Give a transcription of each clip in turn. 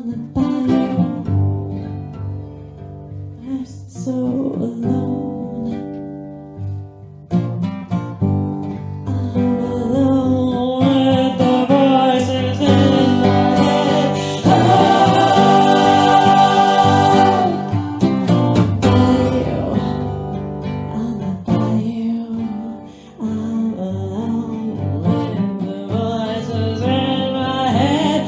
on the bayou. I'm so alone. I'm alone with the voices in my head. Bayou, on the bayou. I'm alone with the voices in my head.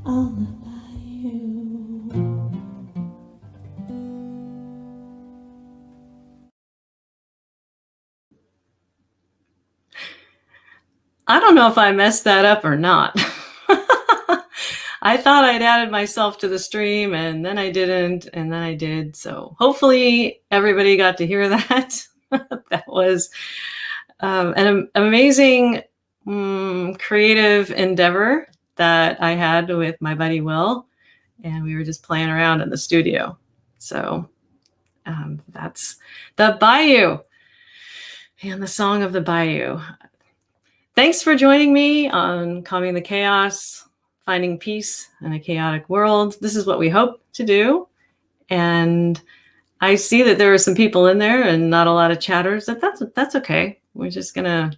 On the bayou. I don't know if I messed that up or not. I thought I'd added myself to the stream and then I didn't, and then I did. So hopefully everybody got to hear that. That was an amazing creative endeavor that I had with my buddy Will, and we were just playing around in the studio. So that's the Bayou and the song of the Bayou. Thanks for joining me on Calming the Chaos, Finding Peace in a Chaotic World. This is what we hope to do. And I see that there are some people in there and not a lot of chatters. That's okay. We're just going to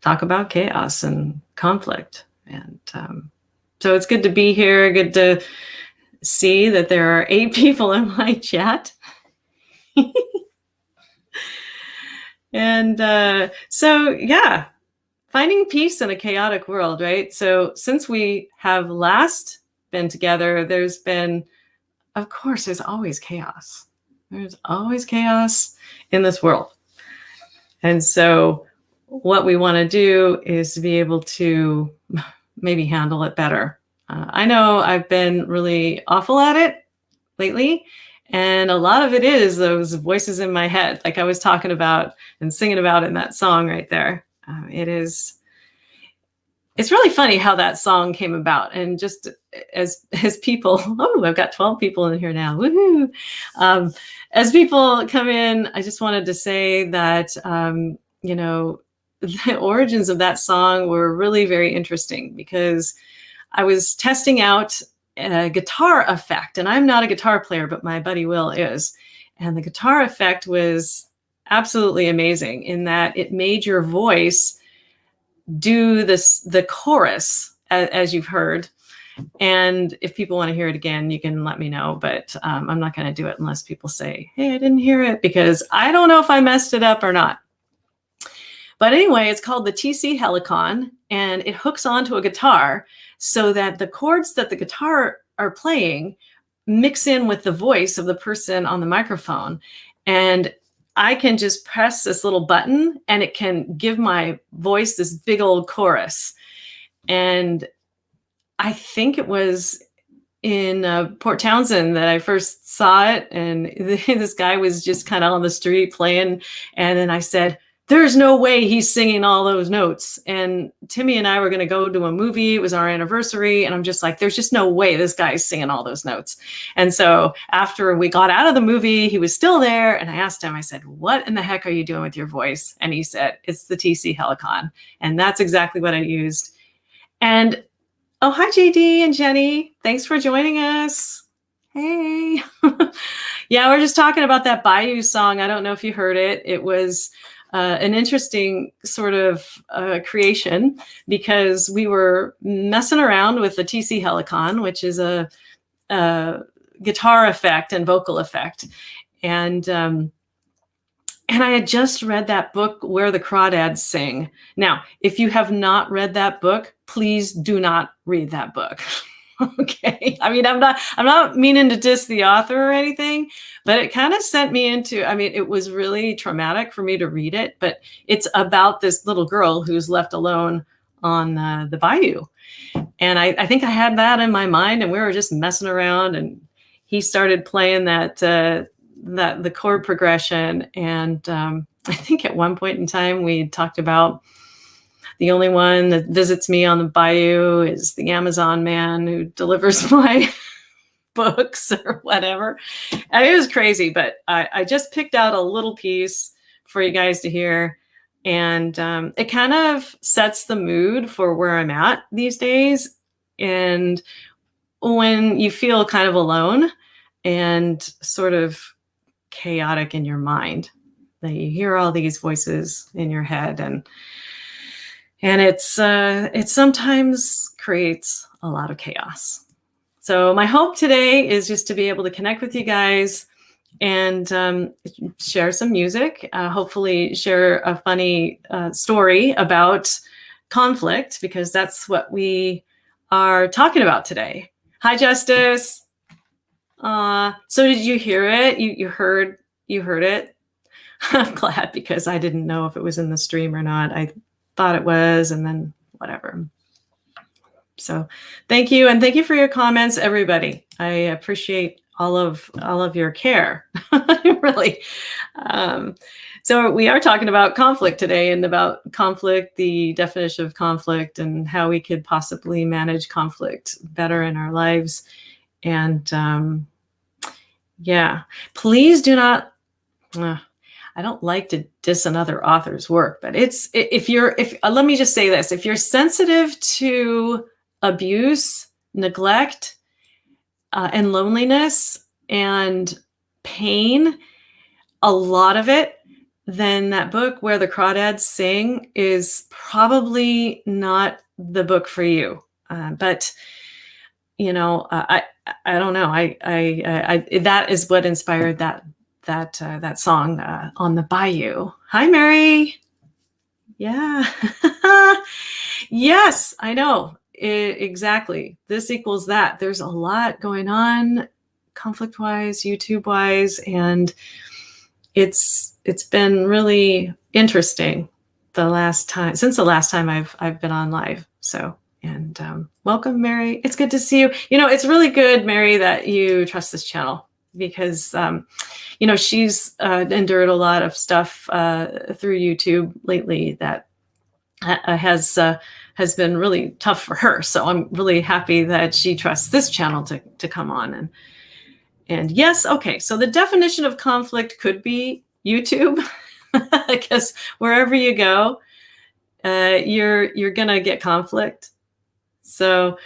talk about chaos and conflict. And so it's good to be here. Good to see that there are 8 people in my chat. And so, yeah. Finding peace in a chaotic world, right? So since we have last been together, there's been, of course, there's always chaos. There's always chaos in this world. And so what we want to do is to be able to maybe handle it better. I know I've been really awful at it lately. And a lot of it is those voices in my head, like I was talking about and singing about in that song right there. It's really funny how that song came about. And just as people, I've got 12 people in here now. Woohoo! As people come in, I just wanted to say that, the origins of that song were really very interesting because I was testing out a guitar effect, and I'm not a guitar player, but my buddy Will is. And the guitar effect was absolutely amazing in that it made your voice do the chorus as you've heard. And if people want to hear it again, you can let me know, but I'm not going to do it unless people say, hey, I didn't hear it, because I don't know if I messed it up or not. But anyway, it's called the TC Helicon, and it hooks onto a guitar so that the chords that the guitar are playing mix in with the voice of the person on the microphone. And I can just press this little button and it can give my voice this big old chorus. And I think it was in Port Townsend that I first saw it. And this guy was just kind of on the street playing. And then I said, there's no way he's singing all those notes. And Timmy and I were going to go to a movie. It was our anniversary. And I'm just like, there's just no way this guy's singing all those notes. And so after we got out of the movie, he was still there. And I asked him, I said, what in the heck are you doing with your voice? And he said, it's the TC Helicon. And that's exactly what I used. And oh, hi, JD and Jenny. Thanks for joining us. Hey. Yeah, we're just talking about that Bayou song. I don't know if you heard it. It was an interesting sort of creation because we were messing around with the TC Helicon, which is a guitar effect and vocal effect. And I had just read that book, Where the Crawdads Sing. Now, if you have not read that book, please do not read that book. Okay. I mean, I'm not meaning to diss the author or anything, but it kind of sent me into, it was really traumatic for me to read it, but it's about this little girl who's left alone on the bayou. And I think I had that in my mind, and we were just messing around, and he started playing the chord progression. And I think at one point in time we talked about the only one that visits me on the bayou is the Amazon man who delivers my books or whatever. And it was crazy, but I just picked out a little piece for you guys to hear. And it kind of sets the mood for where I'm at these days. And when you feel kind of alone and sort of chaotic in your mind, that you hear all these voices in your head, and it sometimes creates a lot of chaos. So my hope today is just to be able to connect with you guys and share some music, hopefully share a funny story about conflict, because that's what we are talking about today. Hi, Justice. So did you hear it? You heard it? I'm glad, because I didn't know if it was in the stream or not. I thought it was, and then whatever. So thank you. And thank you for your comments, everybody. I appreciate all of your care, really. So we are talking about conflict today, and about conflict, the definition of conflict, and how we could possibly manage conflict better in our lives. And yeah, please do not, I don't like to diss another author's work, but let me just say this, if you're sensitive to abuse, neglect, and loneliness and pain, a lot of it, then that book, Where the Crawdads Sing, is probably not the book for you. But you know, I don't know. I that is what inspired that song on the bayou. Hi, Mary. Yeah. Yes, I know. Exactly. This equals that. There's a lot going on conflict-wise, YouTube-wise, and it's been really interesting since the last time I've been on live. So, and welcome, Mary. It's good to see you. You know, it's really good, Mary, that you trust this channel, because you know, she's endured a lot of stuff through YouTube lately that has been really tough for her. So I'm really happy that she trusts this channel to come on. And yes, okay. So the definition of conflict could be YouTube, because wherever you go, you're gonna get conflict. So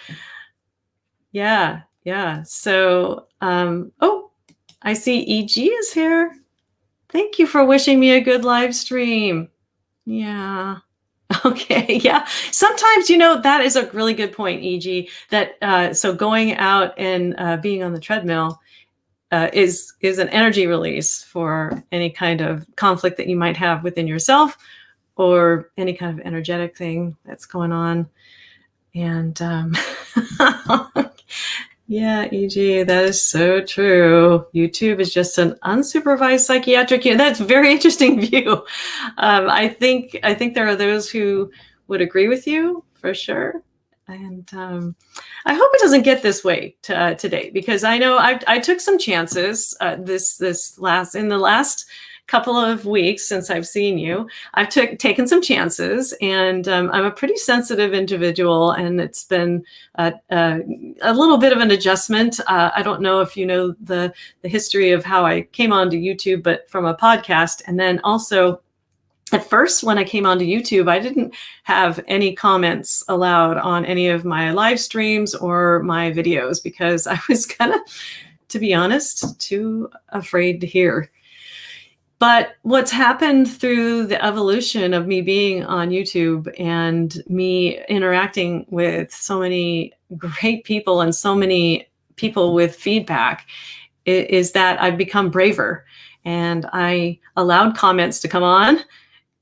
yeah. So oh, I see EG is here. Thank you for wishing me a good live stream. Yeah. Okay. Yeah. Sometimes, you know, that is a really good point, EG, that so going out and being on the treadmill is an energy release for any kind of conflict that you might have within yourself, or any kind of energetic thing that's going on. And yeah, EG, that is so true. YouTube is just an unsupervised psychiatric unit. That's a very interesting view. I think there are those who would agree with you for sure. And I hope it doesn't get this way today, because I know I took some chances in the last couple of weeks since I've seen you. I've taken some chances, and I'm a pretty sensitive individual, and it's been a little bit of an adjustment. I don't know if you know the history of how I came onto YouTube, but from a podcast. And then also, at first, when I came onto YouTube, I didn't have any comments allowed on any of my live streams or my videos, because I was kind of, to be honest, too afraid to hear. But what's happened through the evolution of me being on YouTube and me interacting with so many great people and so many people with feedback is that I've become braver, and I allowed comments to come on.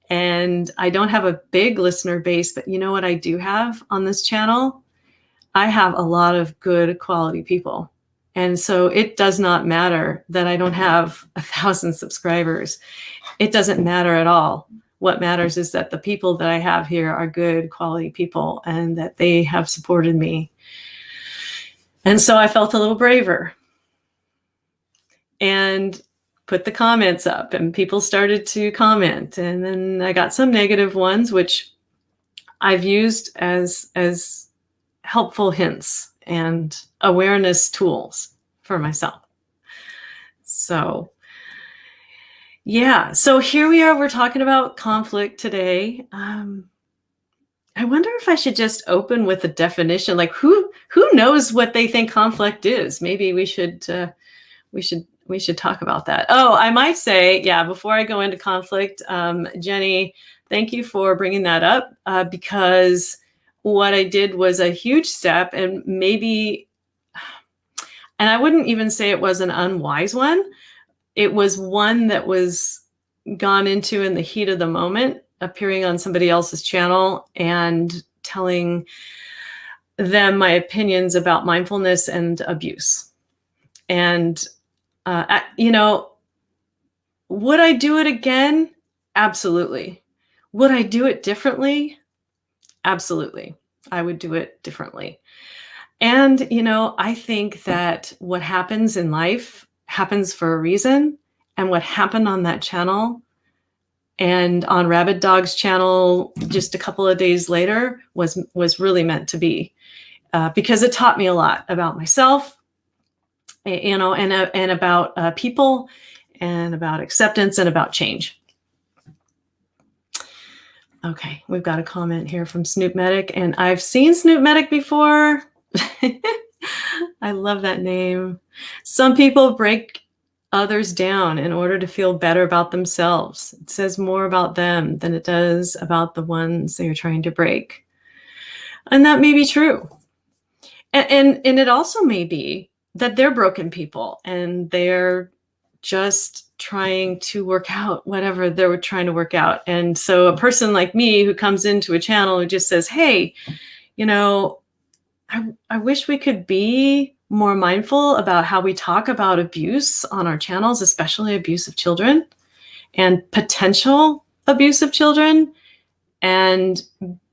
And I don't have a big listener base, but you know what I do have on this channel? I have a lot of good quality people. And so it does not matter that I don't have 1,000 subscribers. It doesn't matter at all. What matters is that the people that I have here are good quality people, and that they have supported me. And so I felt a little braver and put the comments up, and people started to comment. And then I got some negative ones, which I've used as helpful hints and awareness tools for myself. So Yeah, so here we are, we're talking about conflict today. I wonder if I should just open with a definition, like who knows what they think conflict is? Maybe we should talk about that. Oh, I might say, yeah, before I go into conflict, Jenny, thank you for bringing that up, because what I did was a huge step, and I wouldn't even say it was an unwise one. It was one that was gone into in the heat of the moment, appearing on somebody else's channel and telling them my opinions about mindfulness and abuse. And, would I do it again? Absolutely. Would I do it differently? Absolutely. I would do it differently. And, I think that what happens in life happens for a reason. And what happened on that channel and on Rabid Dog's channel just a couple of days later was really meant to be, because it taught me a lot about myself, and about people, and about acceptance, and about change. Okay, we've got a comment here from Snoop Medic, and I've seen Snoop Medic before. I love that name. Some people break others down in order to feel better about themselves. It says more about them than it does about the ones they are trying to break. And that may be true. And it also may be that they're broken people and they're just trying to work out whatever they're trying to work out. And so a person like me who comes into a channel who just says, hey, I wish we could be more mindful about how we talk about abuse on our channels, especially abuse of children and potential abuse of children, and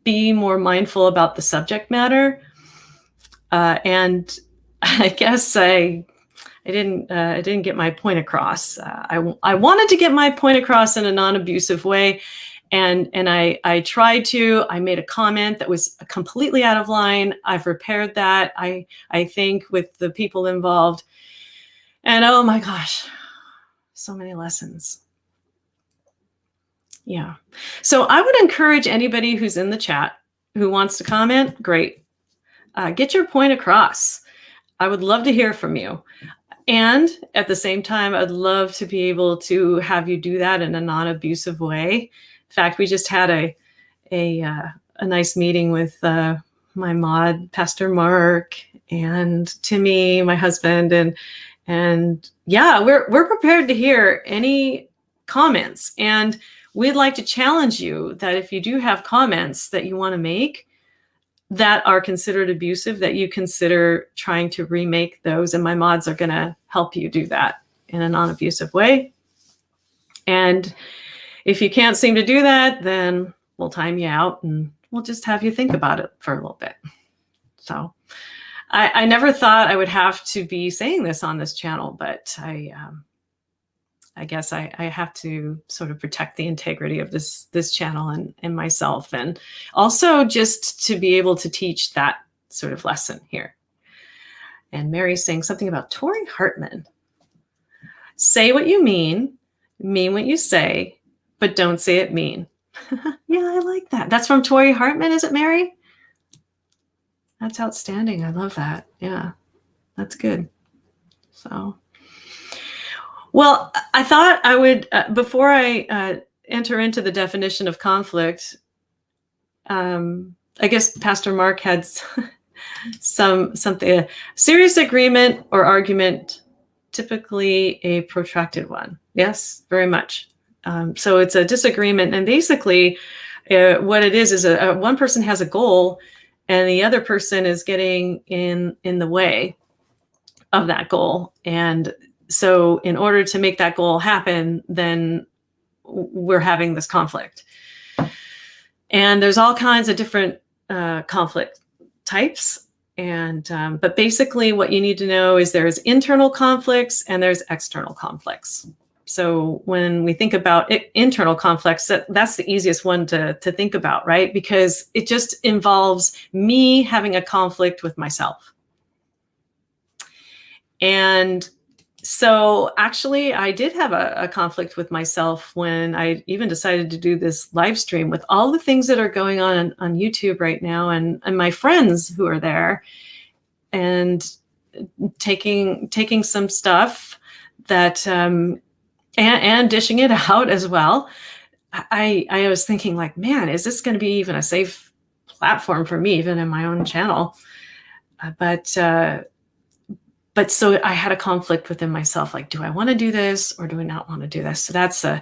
be more mindful about the subject matter. And I guess I didn't get my point across. I wanted to get my point across in a non-abusive way. And I tried to. I made a comment that was completely out of line. I've repaired that, I think, with the people involved. And oh my gosh, so many lessons. Yeah. So I would encourage anybody who's in the chat who wants to comment, great. Get your point across. I would love to hear from you. And at the same time, I'd love to be able to have you do that in a non-abusive way. In fact, we just had a nice meeting with my mod, Pastor Mark, and Timmy, my husband, and yeah, we're prepared to hear any comments. And we'd like to challenge you that if you do have comments that you want to make that are considered abusive, that you consider trying to remake those. And my mods are going to help you do that in a non-abusive way. And if you can't seem to do that, then we'll time you out and we'll just have you think about it for a little bit. So I never thought I would have to be saying this on this channel, but I guess I have to sort of protect the integrity of this channel and myself, and also just to be able to teach that sort of lesson here. And Mary's saying something about Tori Hartman. Say what you mean what you say, but don't say it mean. Yeah, I like that. That's from Tori Hartman, is it, Mary? That's outstanding. I love that. Yeah, that's good. So, well, I thought I would, before I enter into the definition of conflict, I guess Pastor Mark had something, a serious agreement or argument, typically a protracted one. Yes, very much. So it's a disagreement, and basically what it is one person has a goal and the other person is getting in the way of that goal. And so in order to make that goal happen, then we're having this conflict. And there's all kinds of different conflict types. And but basically what you need to know is there's internal conflicts and there's external conflicts. So when we think about internal conflicts, that's the easiest one to think about, right? Because it just involves me having a conflict with myself. And So actually, I did have a conflict with myself when I even decided to do this live stream with all the things that are going on YouTube right now, and my friends who are there, and taking some stuff that and dishing it out as well. I was thinking, like, man, is this going to be even a safe platform for me, even in my own channel? But so I had a conflict within myself, like, do I want to do this or do I not want to do this? So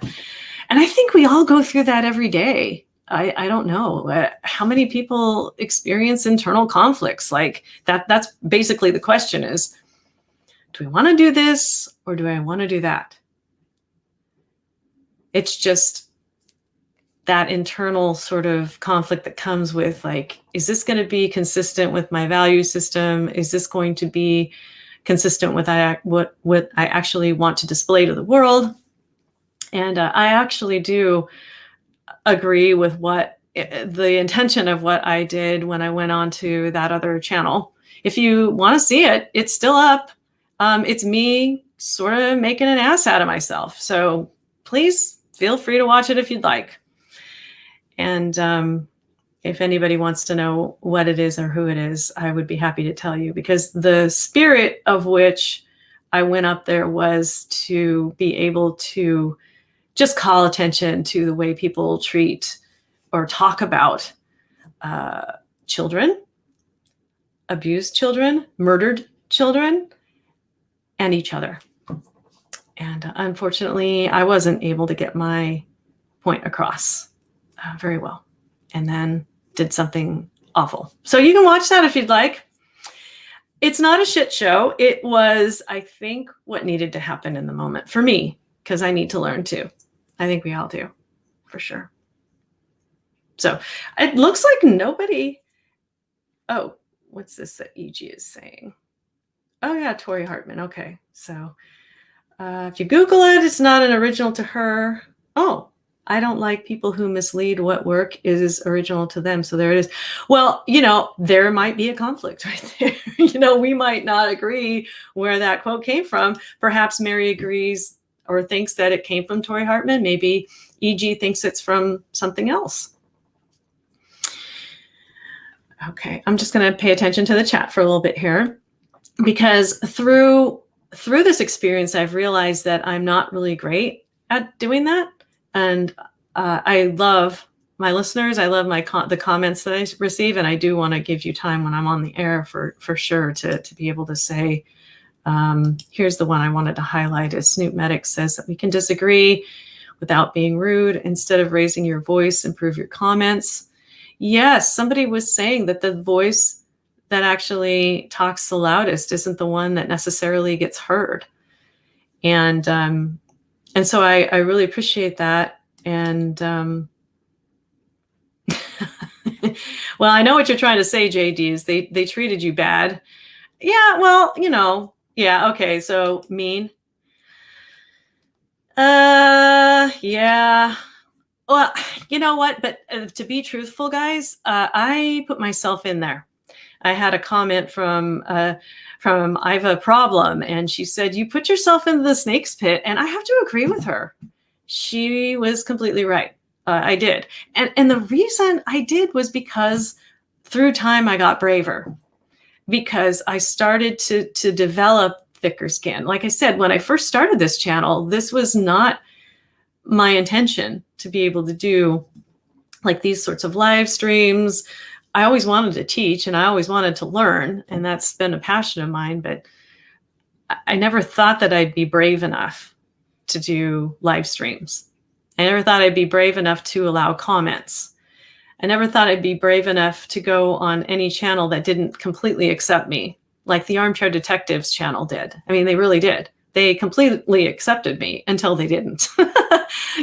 and I think we all go through that every day. I don't know how many people experience internal conflicts like that. That's basically the question is, do we want to do this or do I want to do that? It's just that internal sort of conflict that comes with, like, is this going to be consistent with my value system? Is this going to be consistent with what I actually want to display to the world? And I actually do agree with what the intention of what I did when I went on to that other channel. If you want to see it, it's still up. It's me sort of making an ass out of myself. So please feel free to watch it if you'd like. And if anybody wants to know what it is or who it is, I would be happy to tell you, because the spirit of which I went up there was to be able to just call attention to the way people treat or talk about children, abused children, murdered children, and each other. And unfortunately, I wasn't able to get my point across very well, and then did something awful. So you can watch that if you'd like. It's not a shit show. It was, I think, what needed to happen in the moment for me, because I need to learn too. I think we all do, for sure. So it looks like nobody. Oh, what's this that EG is saying? Oh yeah, Tori Hartman. Okay, so if you Google it, it's not an original to her. Oh, I don't like people who mislead what work is original to them. So there it is. Well, there might be a conflict right there. We might not agree where that quote came from. Perhaps Mary agrees or thinks that it came from Tori Hartman. Maybe EG thinks it's from something else. Okay, I'm just going to pay attention to the chat for a little bit here, because through this experience, I've realized that I'm not really great at doing that. And I love my listeners. I love the comments that I receive. And I do want to give you time when I'm on the air for sure to be able to say, here's the one I wanted to highlight. Is Snoop Medic says that we can disagree without being rude. Instead of raising your voice, improve your comments. Yes, somebody was saying that the voice that actually talks the loudest isn't the one that necessarily gets heard. And so I really appreciate that. And well, I know what you're trying to say, JD, is they treated you bad. Yeah, well, yeah, okay, so mean. Yeah. Well, you know what? But to be truthful, guys, I put myself in there. I had a comment from Iva Problem, and she said, you put yourself into the snake's pit. And I have to agree with her. She was completely right. I did. And the reason I did was because through time, I got braver, because I started to develop thicker skin. Like I said, when I first started this channel, this was not my intention to be able to do like these sorts of live streams. I always wanted to teach and I always wanted to learn, and that's been a passion of mine, but I never thought that I'd be brave enough to do live streams. I never thought I'd be brave enough to allow comments. I never thought I'd be brave enough to go on any channel that didn't completely accept me, like the Armchair Detectives channel did. I mean, they really did. They completely accepted me until they didn't.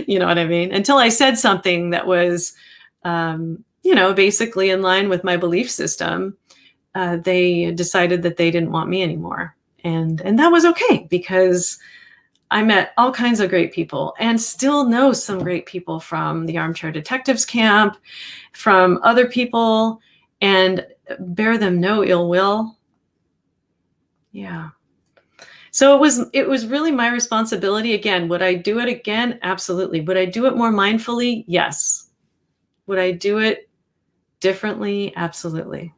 You know what I mean? Until I said something that was, basically in line with my belief system, they decided that they didn't want me anymore. And that was okay, because I met all kinds of great people and still know some great people from the Armchair Detectives camp, from other people, and bear them no ill will. Yeah. So it was really my responsibility. Again, would I do it again? Absolutely. Would I do it more mindfully? Yes. Would I do it differently? Absolutely.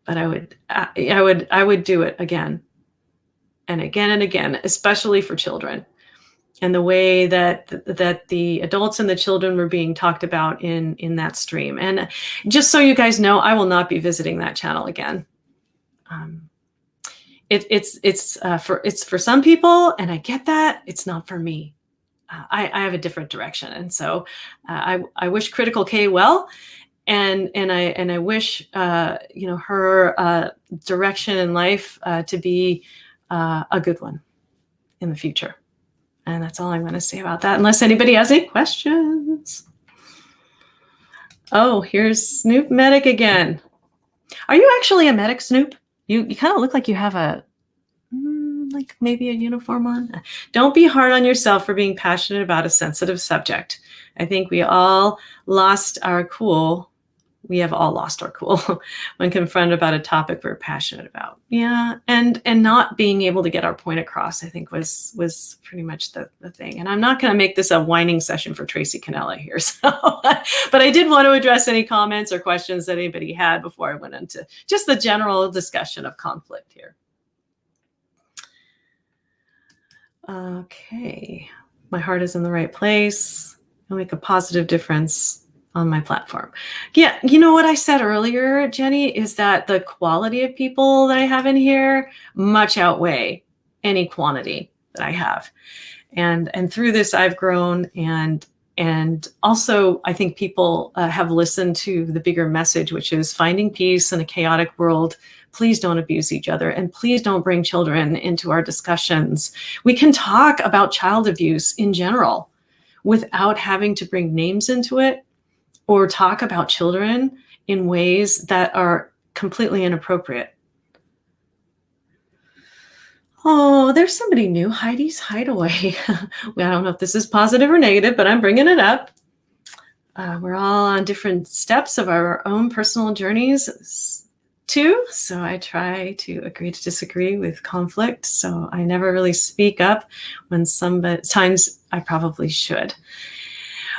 But I would do it again and again and again, especially for children, and the way that the adults and the children were being talked about in that stream. And just so you guys know, I will not be visiting that channel again. It's for some people, and I get that. It's not for me. I have a different direction, and so I wish Critical K well, and I wish her direction in life to be a good one in the future. And that's all I'm going to say about that, unless anybody has any questions. Oh, here's Snoop Medic again. Are you actually a medic, Snoop? You kind of look like you have like maybe a uniform on. Don't be hard on yourself for being passionate about a sensitive subject. I think we all lost our cool. We have all lost our cool when confronted about a topic we're passionate about. Yeah, and not being able to get our point across, I think, was pretty much the thing. And I'm not going to make this a whining session for Tracy Canella here. So, but I did want to address any comments or questions that anybody had before I went into just the general discussion of conflict here. Okay, my heart is in the right place. I'll make a positive difference on my platform. Yeah, you know what I said earlier, Jenny, is that the quality of people that I have in here much outweigh any quantity that I have. And through this, I've grown, and also I think people have listened to the bigger message, which is finding peace in a chaotic world. Please don't abuse each other, and please don't bring children into our discussions. We can talk about child abuse in general without having to bring names into it or talk about children in ways that are completely inappropriate. Oh, there's somebody new, Heidi's Hideaway. Well, I don't know if this is positive or negative, but I'm bringing it up. We're all on different steps of our own personal journeys too. So I try to agree to disagree with conflict. So I never really speak up when times I probably should.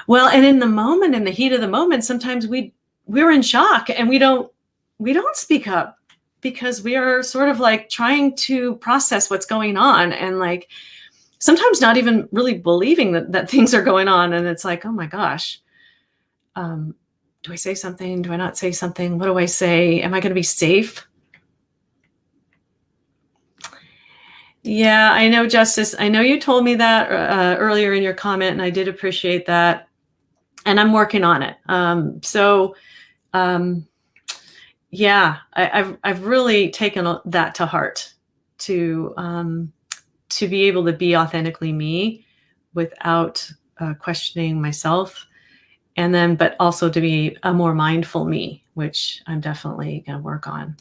Well, and in the moment, in the heat of the moment, sometimes we're in shock and we don't speak up because we are sort of like trying to process what's going on, and like sometimes not even really believing that things are going on. And it's like, oh my gosh, do I say something? Do I not say something? What do I say? Am I going to be safe? Yeah, I know, Justice. I know you told me that earlier in your comment, and I did appreciate that. And I'm working on it. Yeah, I've really taken that to heart, to be able to be authentically me without questioning myself, and then, but also to be a more mindful me, which I'm definitely going to work on.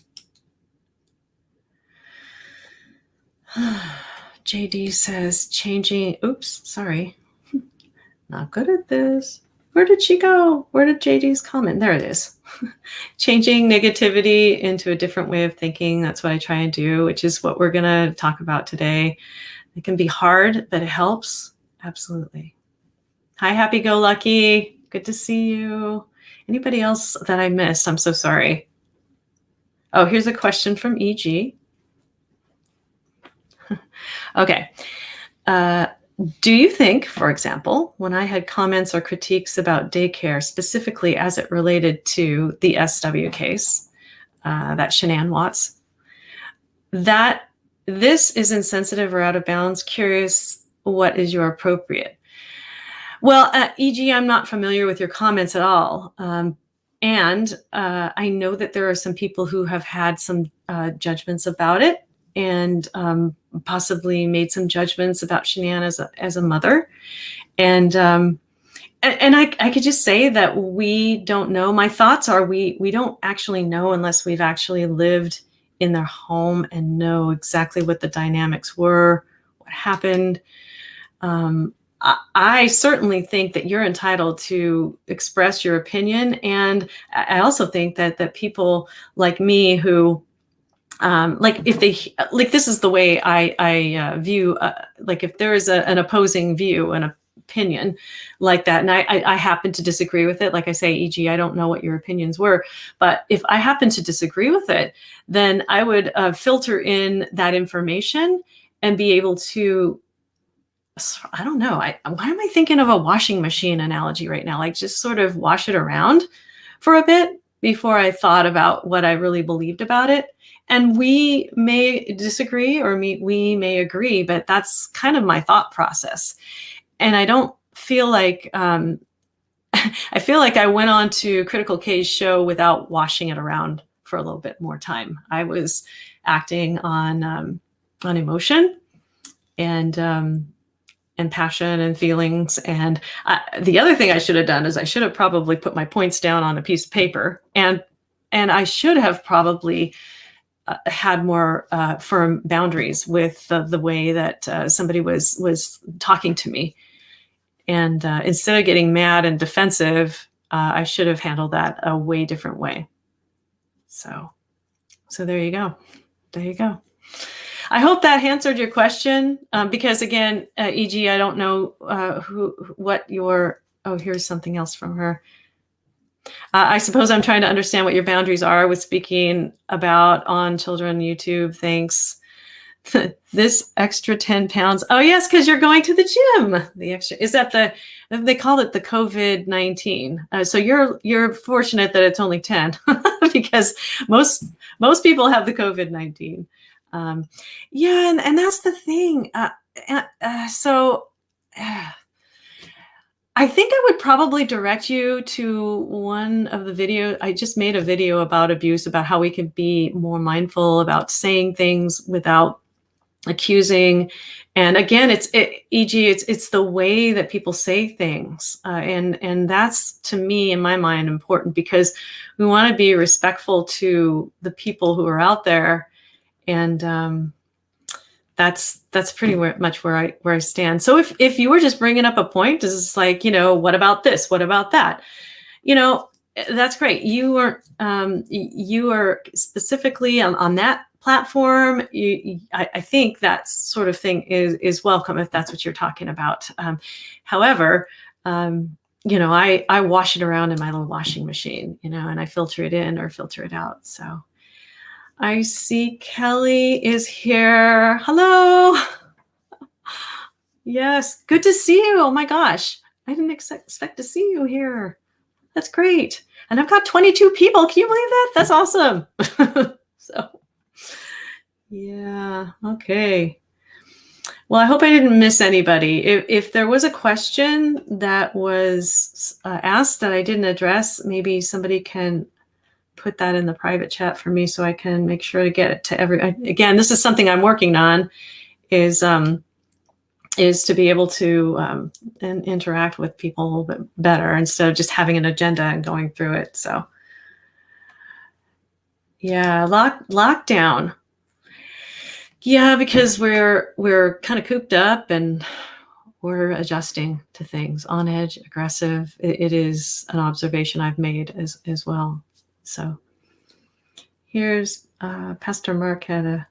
JD says changing. Oops, sorry. Not good at this. Where did she go? Where did JD's comment? There it is. Changing negativity into a different way of thinking. That's what I try and do, which is what we're going to talk about today. It can be hard, but it helps. Absolutely. Hi, Happy Go Lucky. Good to see you. Anybody else that I missed? I'm so sorry. Oh, here's a question from EG. Okay. Do you think, for example, when I had comments or critiques about daycare, specifically as it related to the SW case, that Shanann Watts, that this is insensitive or out of bounds? Curious, what is your appropriate? Well, EG, I'm not familiar with your comments at all. And I know that there are some people who have had some judgments about it, and possibly made some judgments about Shanann as a mother. And I could just say that we don't know. My thoughts are we don't actually know unless we've actually lived in their home and know exactly what the dynamics were, what happened. I certainly think that you're entitled to express your opinion. And I also think that people like me who like if they, like, this is the way I view, like if there is an opposing view, an opinion like that, and I happen to disagree with it, like I say, e.g., I don't know what your opinions were, but if I happen to disagree with it, then I would filter in that information and be able to, I don't know, why am I thinking of a washing machine analogy right now? Like just sort of wash it around for a bit before I thought about what I really believed about it. And we may disagree, or we may agree, but that's kind of my thought process. And I don't feel like, I feel like I went on to Critical K's show without washing it around for a little bit more time. I was acting on emotion and passion and feelings. And the other thing I should have done is I should have probably put my points down on a piece of paper, and I should have probably had more firm boundaries with the way that somebody was talking to me. And instead of getting mad and defensive, I should have handled that a way different way. So there you go. There you go. I hope that answered your question, because again, e.g., I don't know what your, oh, here's something else from her. I suppose I'm trying to understand what your boundaries are with speaking about on children YouTube. Thanks. This extra 10 pounds. Oh yes, because you're going to the gym. The extra, is that they call it the COVID-19. So you're fortunate that it's only 10 because most people have the COVID-19. Yeah, and that's the thing. So I think I would probably direct you to one of the videos. I just made a video about abuse, about how we can be more mindful about saying things without accusing. And again, e.g., it's the way that people say things, and that's, to me, in my mind, important, because we want to be respectful to the people who are out there, and that's pretty much where I stand. So if you were just bringing up a point, is like, what about this? What about that? That's great. You are specifically on that platform. I think that sort of thing is welcome if that's what you're talking about. However, I wash it around in my little washing machine, and I filter it in or filter it out. So I see Kelly is here. Hello. Yes, good to see you. Oh my gosh, I didn't expect to see you here. That's great. And I've got 22 people. Can you believe that? That's awesome. So, yeah, okay. Well, I hope I didn't miss anybody. If there was a question that was asked that I didn't address, maybe somebody can put that in the private chat for me so I can make sure to get it to again, this is something I'm working on, is to be able to interact with people a little bit better instead of just having an agenda and going through it. So yeah, lockdown. Yeah, because we're kind of cooped up and we're adjusting to things, on edge, aggressive. It is an observation I've made as well. So here's Pastor Mark had a,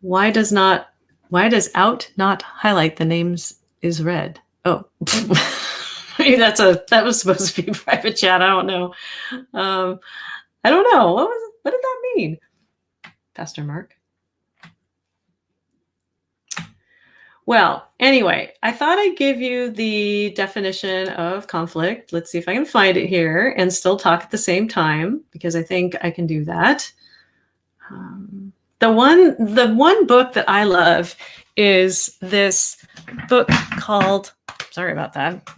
why does out not highlight the names is red? Oh, maybe that was supposed to be private chat. I don't know. I don't know. What did that mean, Pastor Mark? Well, anyway, I thought I'd give you the definition of conflict. Let's see if I can find it here and still talk at the same time, because I think I can do that. The one book that I love is this book called, sorry about that,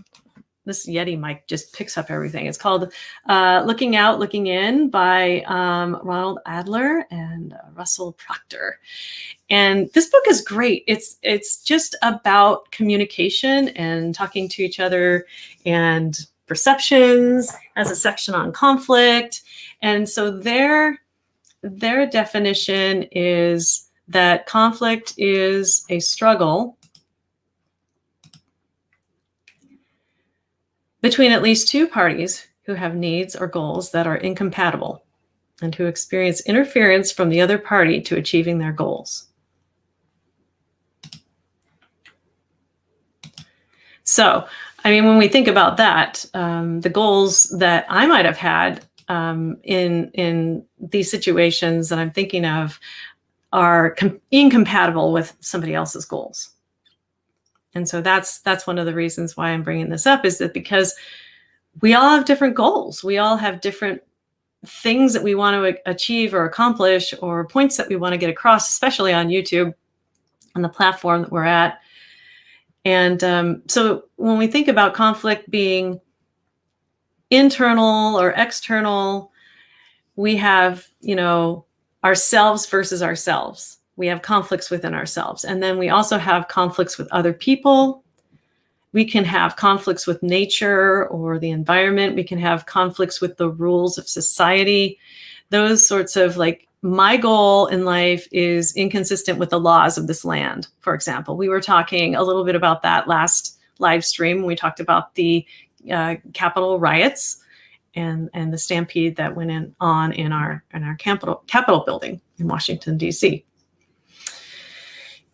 this Yeti mic just picks up everything. It's called Looking Out, Looking In by Ronald Adler and Russell Proctor. And this book is great. It's just about communication and talking to each other and perceptions, has a section on conflict. And so their definition is that conflict is a struggle between at least two parties who have needs or goals that are incompatible. and who experience interference from the other party to achieving their goals. So, I mean, when we think about that, the goals that I might have had in these situations that I'm thinking of are incompatible with somebody else's goals. And so that's one of the reasons why I'm bringing this up, is that because we all have different goals. We all have different things that we want to achieve or accomplish, or points that we want to get across, especially on YouTube, on the platform that we're at. And so when we think about conflict being internal or external, we have, ourselves versus ourselves. We have conflicts within ourselves. And then we also have conflicts with other people. We can have conflicts with nature or the environment. We can have conflicts with the rules of society. Those sorts of, like, my goal in life is inconsistent with the laws of this land, for example. We were talking a little bit about that last live stream. We talked about the Capitol riots and the stampede that went on in our Capitol building in Washington, D.C.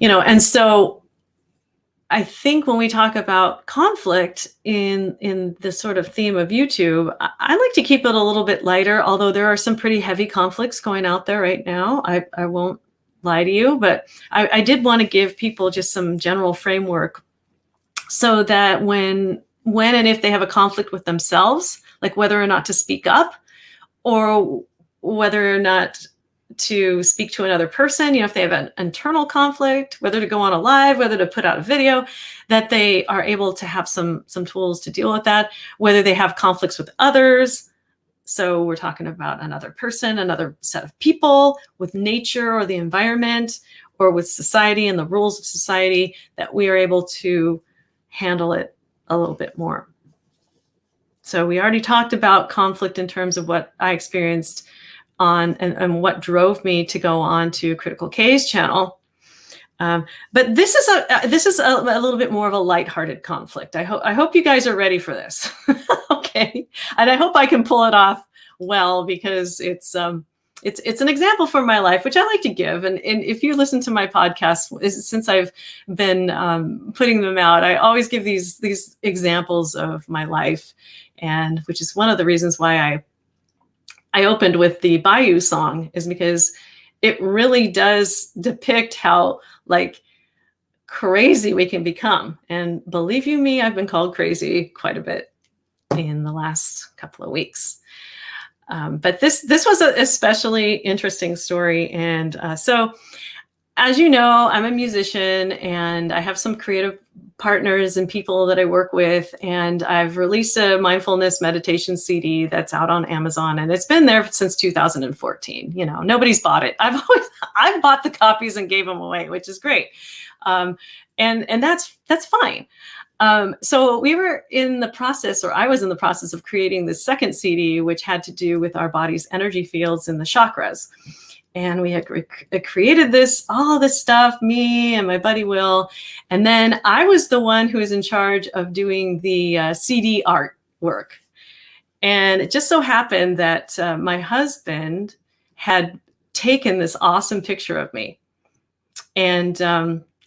And so I think when we talk about conflict in the sort of theme of YouTube, I like to keep it a little bit lighter, although there are some pretty heavy conflicts going out there right now. I won't lie to you, but I did want to give people just some general framework so that when and if they have a conflict with themselves, like whether or not to speak up or whether or not to speak to another person, if they have an internal conflict, whether to go on a live, whether to put out a video, that they are able to have some tools to deal with that, whether they have conflicts with others. So we're talking about another person, another set of people, with nature or the environment, or with society and the rules of society, that we are able to handle it a little bit more. So we already talked about conflict in terms of what I experienced on and what drove me to go on to Critical K's channel. But this is a little bit more of a lighthearted conflict. I hope you guys are ready for this. Okay. And I hope I can pull it off well, because it's an example from my life, which I like to give. And if you listen to my podcast, since I've been putting them out, I always give these examples of my life, and which is one of the reasons why I opened with the Bayou song, is because it really does depict how, like, crazy we can become. And believe you me, I've been called crazy quite a bit in the last couple of weeks. But this was an especially interesting story. And so, as you know, I'm a musician, and I have some creative partners and people that I work with. And I've released a mindfulness meditation CD that's out on Amazon, and it's been there since 2014. Nobody's bought it. I've bought the copies and gave them away, which is great. And that's fine. So we were in the process, or I was in the process of creating the second CD, which had to do with our body's energy fields and the chakras. And we had created all this stuff, me and my buddy Will. And then I was the one who was in charge of doing the CD artwork. And it just so happened that my husband had taken this awesome picture of me. And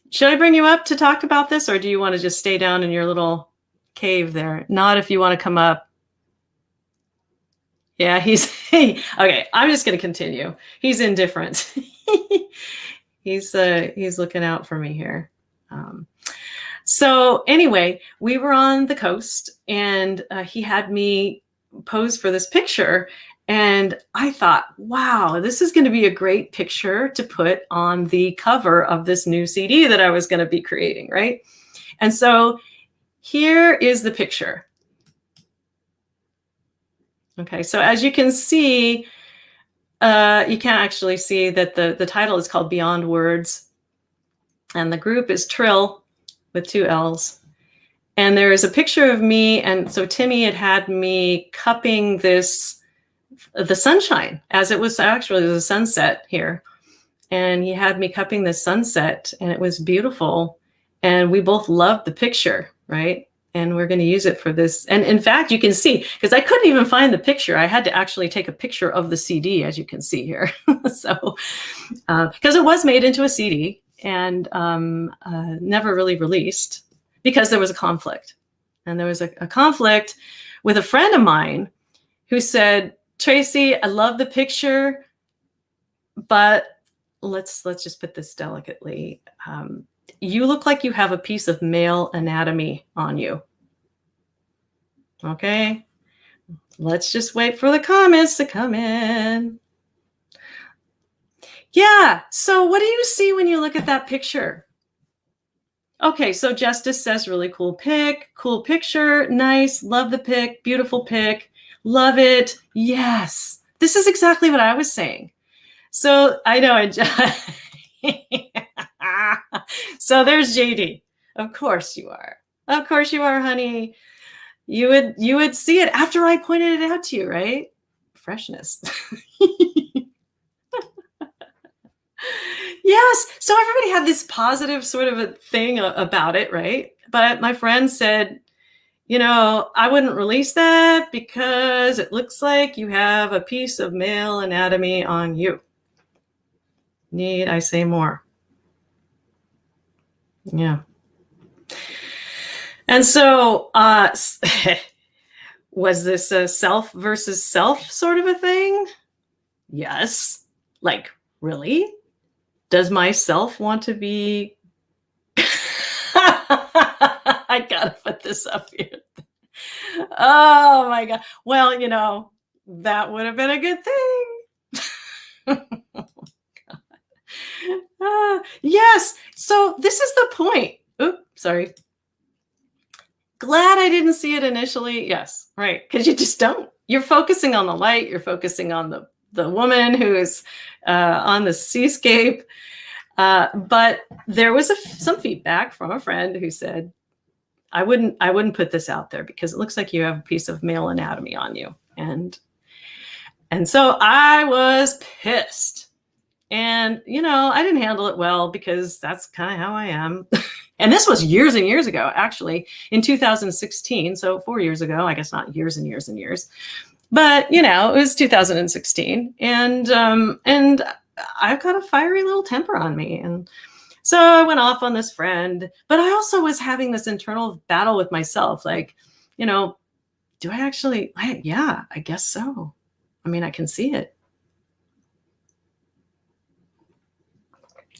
should I bring you up to talk about this, or do you want to just stay down in your little cave there? Not if you want to come up. Yeah, okay. I'm just going to continue. He's indifferent. He's looking out for me here. So anyway, we were on the coast, and he had me pose for this picture. And I thought, wow, this is going to be a great picture to put on the cover of this new CD that I was going to be creating, right? And so here is the picture. Okay, so as you can see, you can't actually see that the title is called Beyond Words, and the group is Trill with 2 L's. And there is a picture of me, and so Timmy had me cupping the sunshine, as it was actually the sunset here. And he had me cupping the sunset, and it was beautiful. And we both loved the picture, right? And we're going to use it for this. And in fact, you can see, because I couldn't even find the picture. I had to actually take a picture of the CD, as you can see here. So, because it was made into a CD and never really released because there was a conflict. And there was a conflict with a friend of mine who said, Tracy, I love the picture, but let's just put this delicately. You look like you have a piece of male anatomy on you. Okay, let's just wait for the comments to come in. Yeah, so what do you see when you look at that picture? Okay, so Justice says really cool pic, cool picture, nice, love the pic, beautiful pic, love it. Yes, this is exactly what I was saying. So I know So there's JD. Of course you are. Of course you are, honey. You would see it after I pointed it out to you, right? Freshness. Yes. So everybody had this positive sort of a thing about it, right? But my friend said, I wouldn't release that because it looks like you have a piece of male anatomy on you. Need I say more? Yeah. And so was this a self versus self sort of a thing? Yes. Like, really? Does myself want to be... I gotta put this up here. Oh my God. Well, that would have been a good thing. Yes. So this is the point. Oops, sorry. Glad I didn't see it initially. Yes, right. Because you just don't. You're focusing on the light. You're focusing on the woman who is on the seascape. But there was some feedback from a friend who said, I wouldn't put this out there because it looks like you have a piece of male anatomy on you. And so I was pissed. And, I didn't handle it well because that's kind of how I am. And this was years and years ago, actually, in 2016. So 4 years ago, I guess not years and years and years. But, it was 2016. And I've got a fiery little temper on me. And so I went off on this friend. But I also was having this internal battle with myself. Like, do I actually? Yeah, I guess so. I mean, I can see it.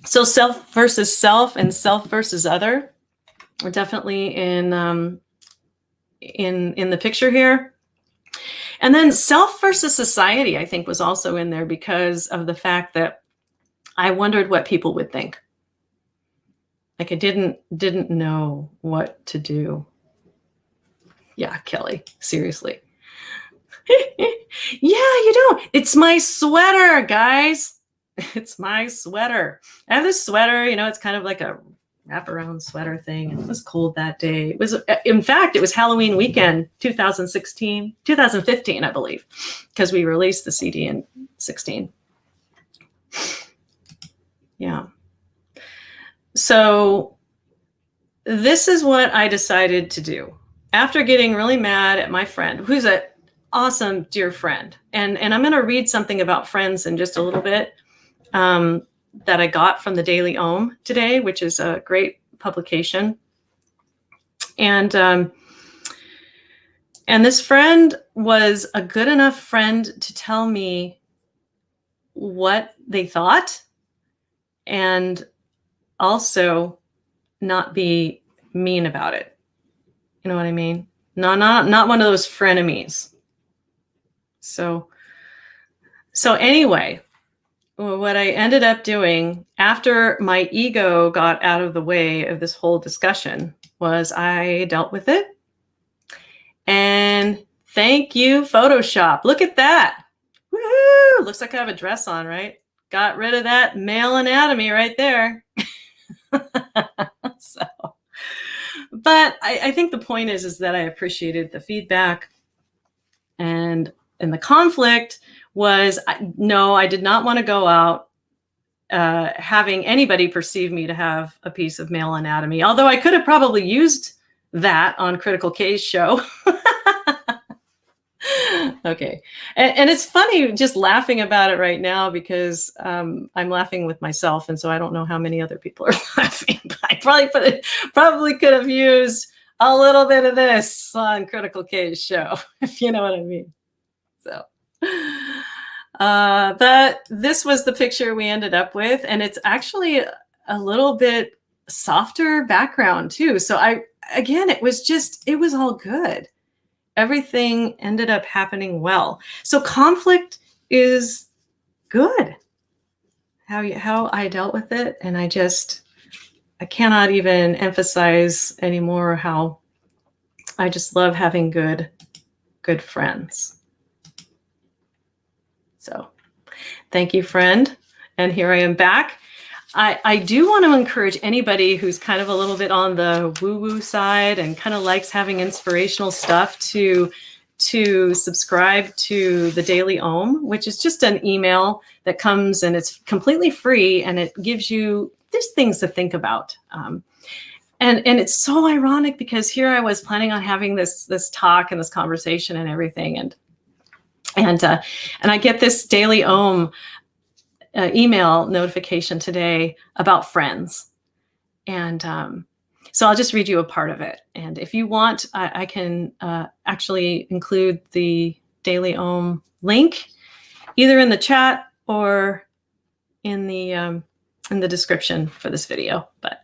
So self versus self and self versus other are definitely in the picture here. And then self versus society, I think, was also in there because of the fact that I wondered what people would think. Like I didn't know what to do. Yeah, Kelly, seriously. Yeah, you don't. It's my sweater, guys. It's my sweater. I have this sweater, it's kind of like a wraparound sweater thing. It was cold that day. It was, in fact, it was Halloween weekend, 2015, I believe, because we released the CD in 16. Yeah. So this is what I decided to do after getting really mad at my friend, who's an awesome, dear friend. And I'm going to read something about friends in just a little bit. That I got from the Daily Ohm today, which is a great publication. And this friend was a good enough friend to tell me what they thought and also not be mean about it. You know what I mean? Not one of those frenemies. So anyway, what I ended up doing after my ego got out of the way of this whole discussion was I dealt with it. And thank you, Photoshop. Look at that. Woo-hoo! Looks like I have a dress on, right? Got rid of that male anatomy right there. But I think the point is that I appreciated the feedback and the conflict was, no, I did not want to go out having anybody perceive me to have a piece of male anatomy. Although I could have probably used that on Critical K's show. Okay. And it's funny just laughing about it right now because I'm laughing with myself. And so I don't know how many other people are laughing. But I probably could have used a little bit of this on Critical K's show, if you know what I mean. So, but this was the picture we ended up with. And it's actually a little bit softer background too. So it was all good. Everything ended up happening well. So conflict is good. How I dealt with it. And I cannot even emphasize anymore how I just love having good friends. So thank you, friend. And here I am back. I do want to encourage anybody who's kind of a little bit on the woo-woo side and kind of likes having inspirational stuff to subscribe to the Daily Ohm, which is just an email that comes and it's completely free and it gives you these things to think about. And it's so ironic because here I was planning on having this talk and this conversation and everything, and I get this Daily Ohm email notification today about friends. And so I'll just read you a part of it. And if you want, I can actually include the Daily Ohm link either in the chat or in the description for this video. But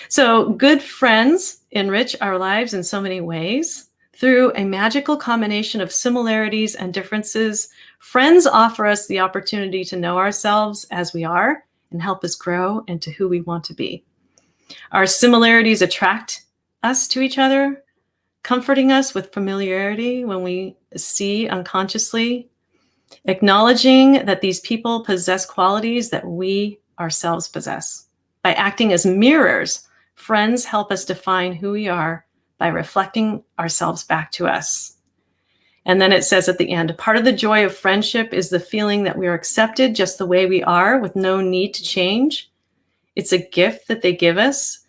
so good friends enrich our lives in so many ways. Through a magical combination of similarities and differences, friends offer us the opportunity to know ourselves as we are and help us grow into who we want to be. Our similarities attract us to each other, comforting us with familiarity when we see unconsciously, acknowledging that these people possess qualities that we ourselves possess. By acting as mirrors, friends help us define who we are by reflecting ourselves back to us. And then it says at the end, part of the joy of friendship is the feeling that we are accepted just the way we are with no need to change. It's a gift that they give us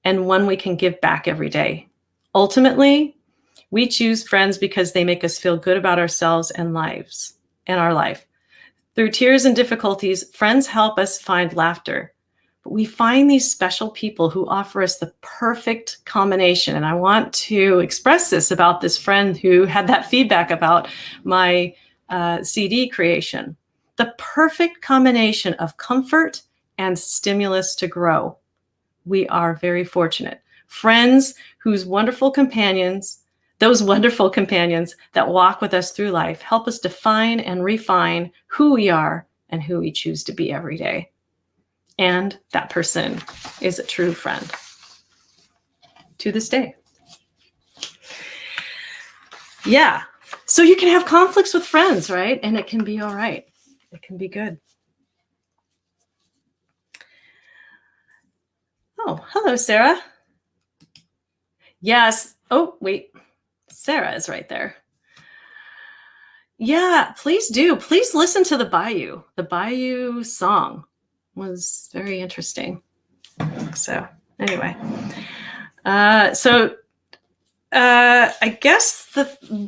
and one we can give back every day. Ultimately, we choose friends because they make us feel good about ourselves and lives and our life. Through tears and difficulties, friends help us find laughter. But we find these special people who offer us the perfect combination. And I want to express this about this friend who had that feedback about my CD creation. The perfect combination of comfort and stimulus to grow. We are very fortunate. Friends whose wonderful companions, those wonderful companions that walk with us through life, help us define and refine who we are and who we choose to be every day. And that person is a true friend to this day. Yeah. So you can have conflicts with friends, right? And it can be all right. It can be good. Oh, hello, Sarah. Yes. Oh, wait. Sarah is right there. Yeah, please do. Please listen to the Bayou. The Bayou song was very interesting. So anyway, I guess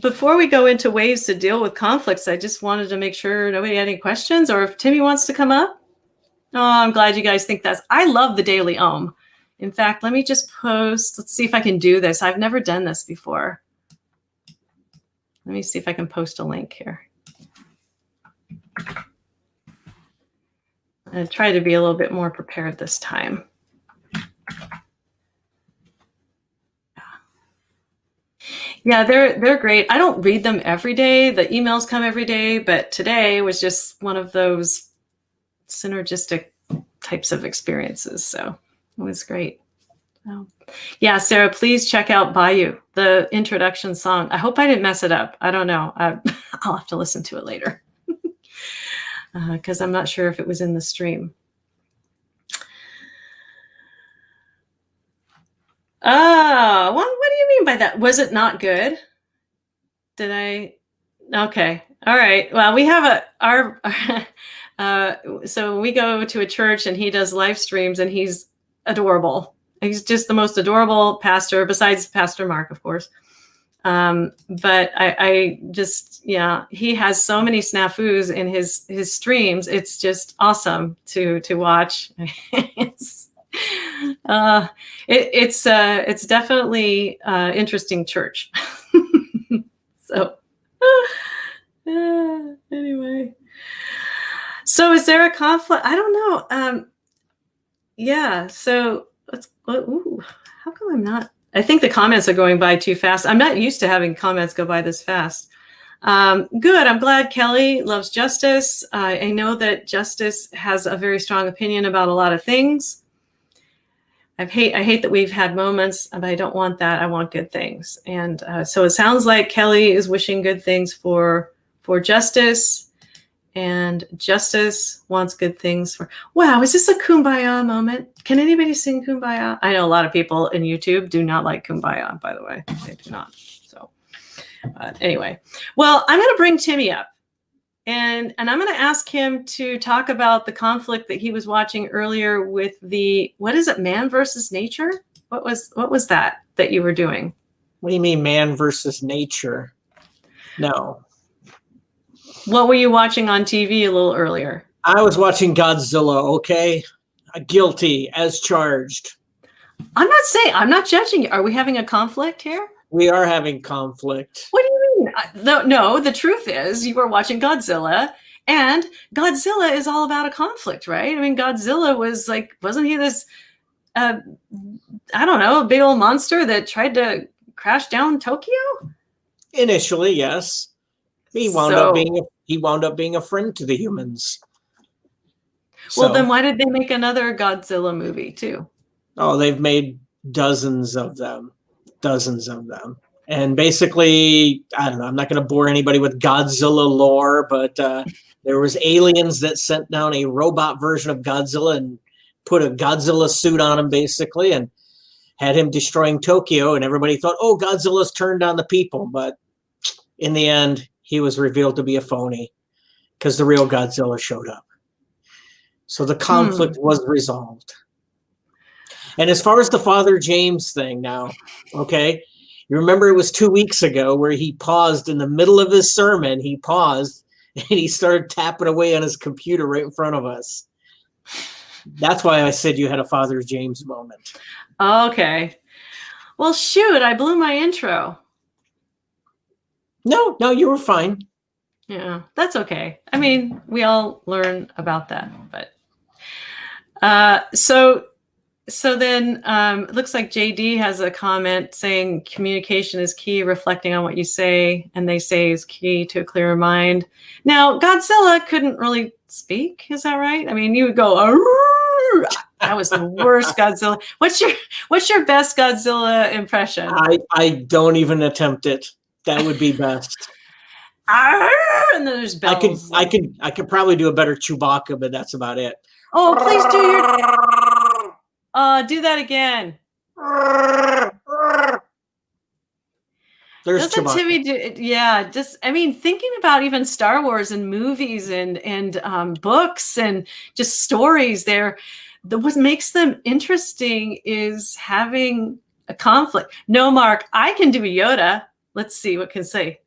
before we go into ways to deal with conflicts, I just wanted to make sure nobody had any questions, or if Timmy wants to come up. Oh, I'm glad you guys think I love the Daily Ohm. In fact, let me just post. Let's see if I can do this. I've never done this before. Let me see if I can post a link here. I try to be a little bit more prepared this time. Yeah, they're great. I don't read them every day. The emails come every day, but today was just one of those synergistic types of experiences. So it was great. Yeah, Sarah, please check out Bayou, the introduction song. I hope I didn't mess it up. I don't know. I'll have to listen to it later because I'm not sure if it was in the stream. Oh, what do you mean by that? Was it not good? Did I? Okay. All right. Well, we have so we go to a church and he does live streams and he's adorable. He's just the most adorable pastor, besides Pastor Mark, of course. But I just, yeah, he has so many snafus in his streams. It's just awesome to watch. It's definitely interesting church. So anyway, so is there a conflict? I don't know. Yeah. So how come I'm not? I think the comments are going by too fast. I'm not used to having comments go by this fast. Good. I'm glad Kelly loves justice. I know that Justice has a very strong opinion about a lot of things. I hate that we've had moments, but I don't want that. I want good things. And so it sounds like Kelly is wishing good things for Justice, and Justice wants good things for. Wow, is this a Kumbaya moment? Can anybody sing Kumbaya? I know a lot of people in YouTube do not like Kumbaya, by the way. They do not. So anyway, well, I'm going to bring Timmy up. And I'm going to ask him to talk about the conflict that he was watching earlier with the, what is it, man versus nature? What was that you were doing? What do you mean, man versus nature? No. What were you watching on TV a little earlier? I was watching Godzilla, okay? Guilty as charged. I'm not judging you. Are we having a conflict here? We are having conflict. What do you mean? No, the truth is you were watching Godzilla, and Godzilla is all about a conflict, right? I mean, Godzilla was like, wasn't he this, I don't know, a big old monster that tried to crash down Tokyo? Initially, yes. He wound up being a friend to the humans. Well, then why did they make another Godzilla movie too? Oh, they've made dozens of them. And basically, I don't know, I'm not going to bore anybody with Godzilla lore, but there was aliens that sent down a robot version of Godzilla and put a Godzilla suit on him, basically, and had him destroying Tokyo. And everybody thought, oh, Godzilla's turned on the people. But in the end, he was revealed to be a phony because the real Godzilla showed up. So the conflict was resolved. And as far as the Father James thing now, okay, you remember it was 2 weeks ago where he paused in the middle of his sermon. He paused and he started tapping away on his computer right in front of us. That's why I said you had a Father James moment. Okay. Well, shoot, I blew my intro. No, you were fine. Yeah, that's okay. I mean, we all learn about that, but so then it looks like JD has a comment saying communication is key, reflecting on what you say, and they say is key to a clearer mind. Now, Godzilla couldn't really speak, is that right? I mean, you would go, arr! That was the worst Godzilla. What's your best Godzilla impression? I don't even attempt it. That would be best. Arr! And then there's bells. I could probably do a better Chewbacca, but that's about it. Oh, please do do that again. There's Doesn't Chewbacca. Timmy do? Yeah, just I mean, thinking about even Star Wars and movies and books and just stories. What makes them interesting is having a conflict. No, Mark, I can do a Yoda. Let's see what can say.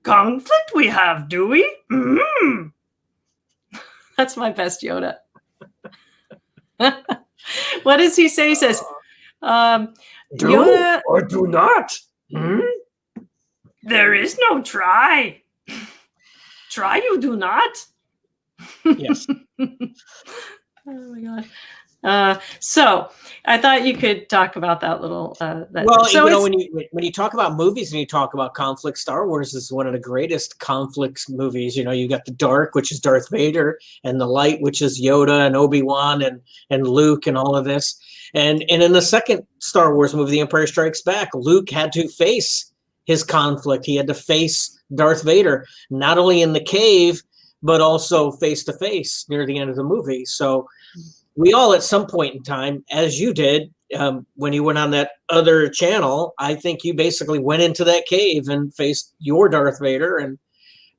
Conflict we have, do we? That's my best Yoda. What does he say? He says, do Yoda, or do not. There is no try. Try you do not. Yes. Oh my God. So I thought you could talk about that little. Well, so when you talk about movies and you talk about conflict, Star Wars is one of the greatest conflict movies. You know, you got the dark, which is Darth Vader, and the light, which is Yoda and Obi-Wan and Luke and all of this. And in the second Star Wars movie, The Empire Strikes Back, Luke had to face his conflict. He had to face Darth Vader, not only in the cave, but also face to face near the end of the movie. So we all, at some point in time, as you did, when you went on that other channel, I think you basically went into that cave and faced your Darth Vader. And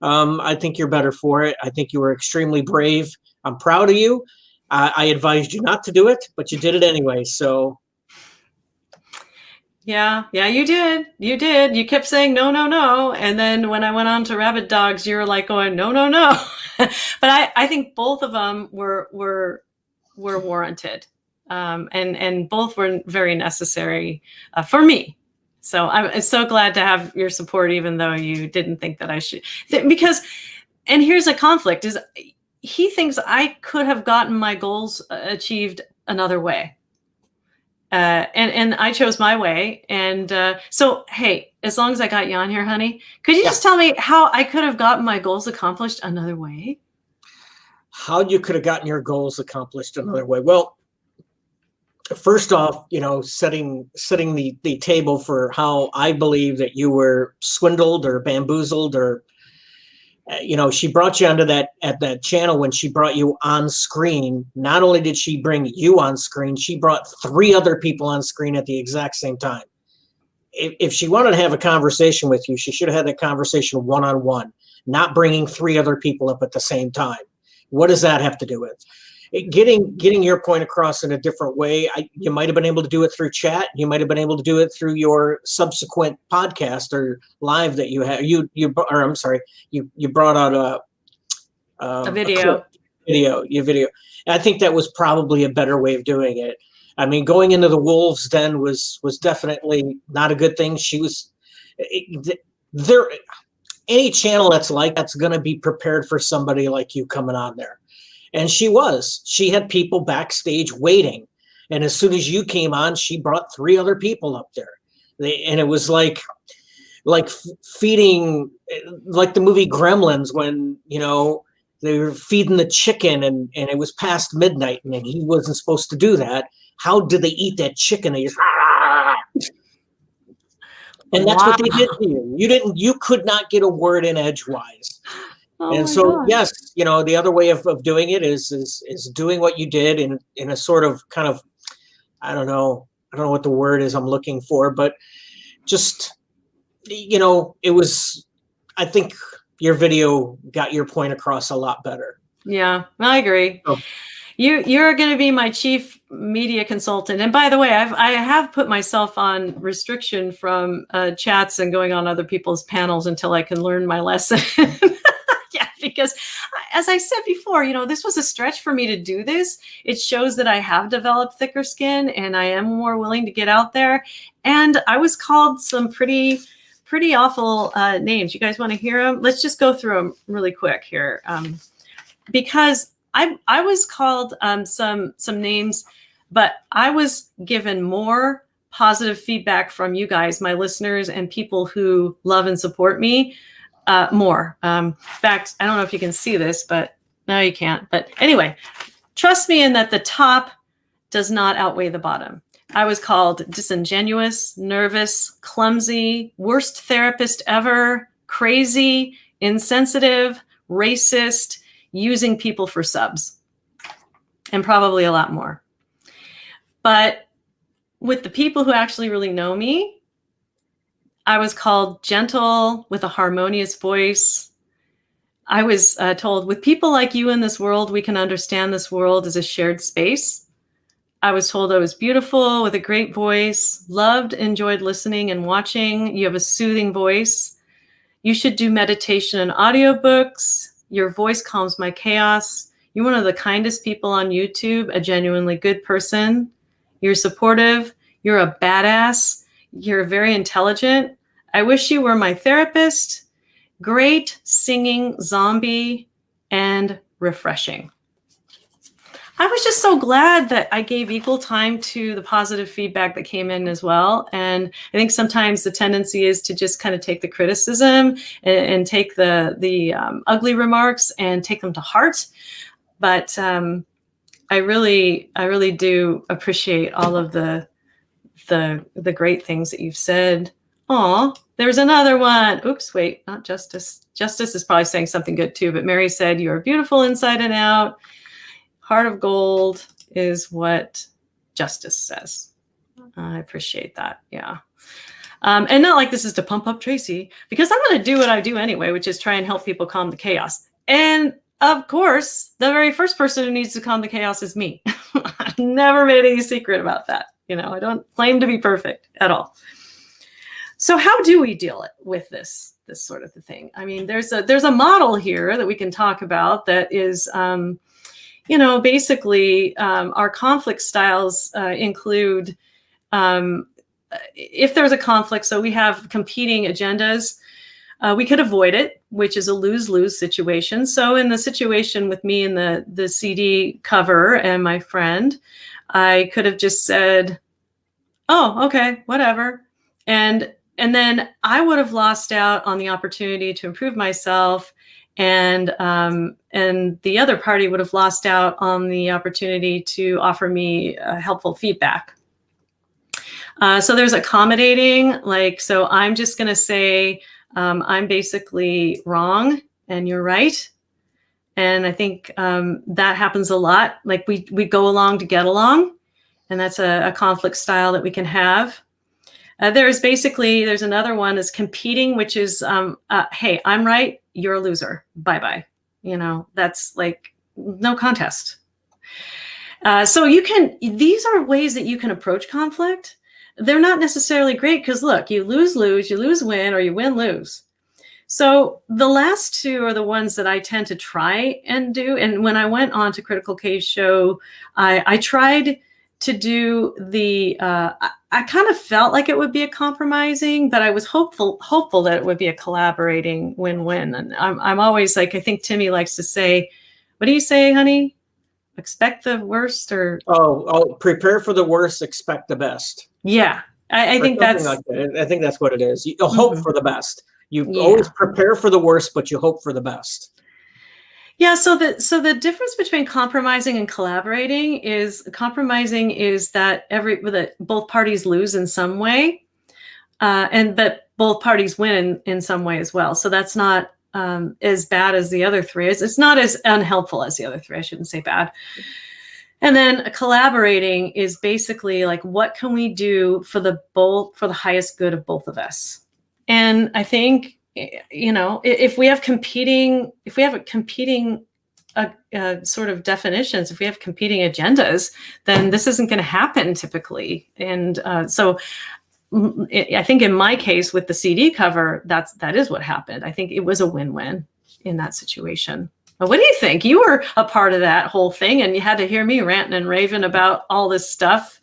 I think you're better for it. I think you were extremely brave. I'm proud of you. I advised you not to do it, but you did it anyway. So Yeah, you did. You did. You kept saying no, no, no. And then when I went on to rabbit dogs, you were like going, no, no, no. But I think both of them were warranted. And both were very necessary for me. So I'm so glad to have your support, even though you didn't think that I should. Because, and here's a conflict, is he thinks I could have gotten my goals achieved another way. And I chose my way. And so, hey, as long as I got you on here, honey, could you just tell me how I could have gotten my goals accomplished another way? How you could have gotten your goals accomplished another way? Well, first off, setting the table for how I believe that you were swindled or bamboozled, or she brought you onto that channel when she brought you on screen. Not only did she bring you on screen, she brought 3 other people on screen at the exact same time. If she wanted to have a conversation with you, she should have had that conversation one-on-one, not bringing 3 other people up at the same time. What does that have to do with? Getting your point across in a different way. You might have been able to do it through chat. You might have been able to do it through your subsequent podcast or live that you had. You brought out A video. Video. I think that was probably a better way of doing it. I mean, going into the wolves' den was definitely not a good thing. Any channel that's going to be prepared for somebody like you coming on there. And she had people backstage waiting. And as soon as you came on, she brought 3 other people up there. And it was like feeding, like the movie Gremlins, when, they were feeding the chicken and it was past midnight and he wasn't supposed to do that. How did they eat that chicken? They just, and that's what they did to you. You could not get a word in edgewise. Oh, and so, God. Yes, the other way of doing it is doing what you did in a sort of kind of, I don't know what the word is I'm looking for, but just, it was, I think your video got your point across a lot better. Yeah, I agree. Oh. You're going to be my chief media consultant. And by the way, I have put myself on restriction from chats and going on other people's panels until I can learn my lesson. Yeah, because as I said before, this was a stretch for me to do this. It shows that I have developed thicker skin and I am more willing to get out there. And I was called some pretty awful names. You guys want to hear them? Let's just go through them really quick here. Because I was called some names, but I was given more positive feedback from you guys, my listeners, and people who love and support me. More. In fact, I don't know if you can see this, but no, you can't. But anyway, trust me in that the top does not outweigh the bottom. I was called disingenuous, nervous, clumsy, worst therapist ever, crazy, insensitive, racist, using people for subs, and probably a lot more. But with the people who actually really know me, I was called gentle with a harmonious voice. I was told, with people like you in this world, we can understand this world as a shared space. I was told I was beautiful with a great voice, loved, enjoyed listening and watching. You have a soothing voice. You should do meditation and audiobooks. Your voice calms my chaos. You're one of the kindest people on YouTube, a genuinely good person. You're supportive. You're a badass. You're very intelligent. I wish you were my therapist. Great, singing, zombie, and refreshing. I was just so glad that I gave equal time to the positive feedback that came in as well. And I think sometimes the tendency is to just kind of take the criticism and take the ugly remarks and take them to heart. But I really do appreciate all of the great things that you've said. Aw, there's another one. Oops, wait, not Justice. Justice is probably saying something good too, but Mary said, "You're beautiful inside and out. Heart of gold," is what Justice says. I appreciate that. Yeah. And not like this is to pump up Tracy, because I'm going to do what I do anyway, which is try and help people calm the chaos. And of course, the very first person who needs to calm the chaos is me. I've never made any secret about that. I don't claim to be perfect at all. So how do we deal with this sort of thing? I mean, there's a model here that we can talk about that is, basically our conflict styles include, if there's a conflict, so we have competing agendas, we could avoid it, which is a lose-lose situation. So in the situation with me and the CD cover and my friend, I could have just said, oh, okay, whatever. And then I would have lost out on the opportunity to improve myself. And the other party would have lost out on the opportunity to offer me helpful feedback. So there's accommodating, so I'm just going to say, I'm basically wrong and you're right. And I think that happens a lot. Like we go along to get along. And that's a conflict style that we can have. There's another one is competing, which is, hey, I'm right, you're a loser. Bye-bye. That's like no contest. So these are ways that you can approach conflict. They're not necessarily great because look, you lose-lose, you lose-win, or you win-lose. So the last two are the ones that I tend to try and do. And when I went on to Critical Case Show, I tried to do I kind of felt like it would be a compromising, but I was hopeful that it would be a collaborating win-win. And I'm always like, I think Timmy likes to say, what do you say, honey? Expect the worst or? Oh, prepare for the worst, expect the best. Yeah, I think that's. Like that. I think that's what it is. You hope for the best. You always prepare for the worst, but you hope for the best. Yeah, so the difference between compromising and collaborating is that both parties lose in some way, and but both parties win in some way as well. So that's not as bad as the other three. It's not as unhelpful as the other three. I shouldn't say bad. And then collaborating is basically like, what can we do for the highest good of both of us? And I think, if we have competing sort of definitions, if we have competing agendas, then this isn't going to happen typically. And so I think in my case with the CD cover, that is what happened. I think it was a win-win in that situation. But what do you think? You were a part of that whole thing and you had to hear me ranting and raving about all this stuff.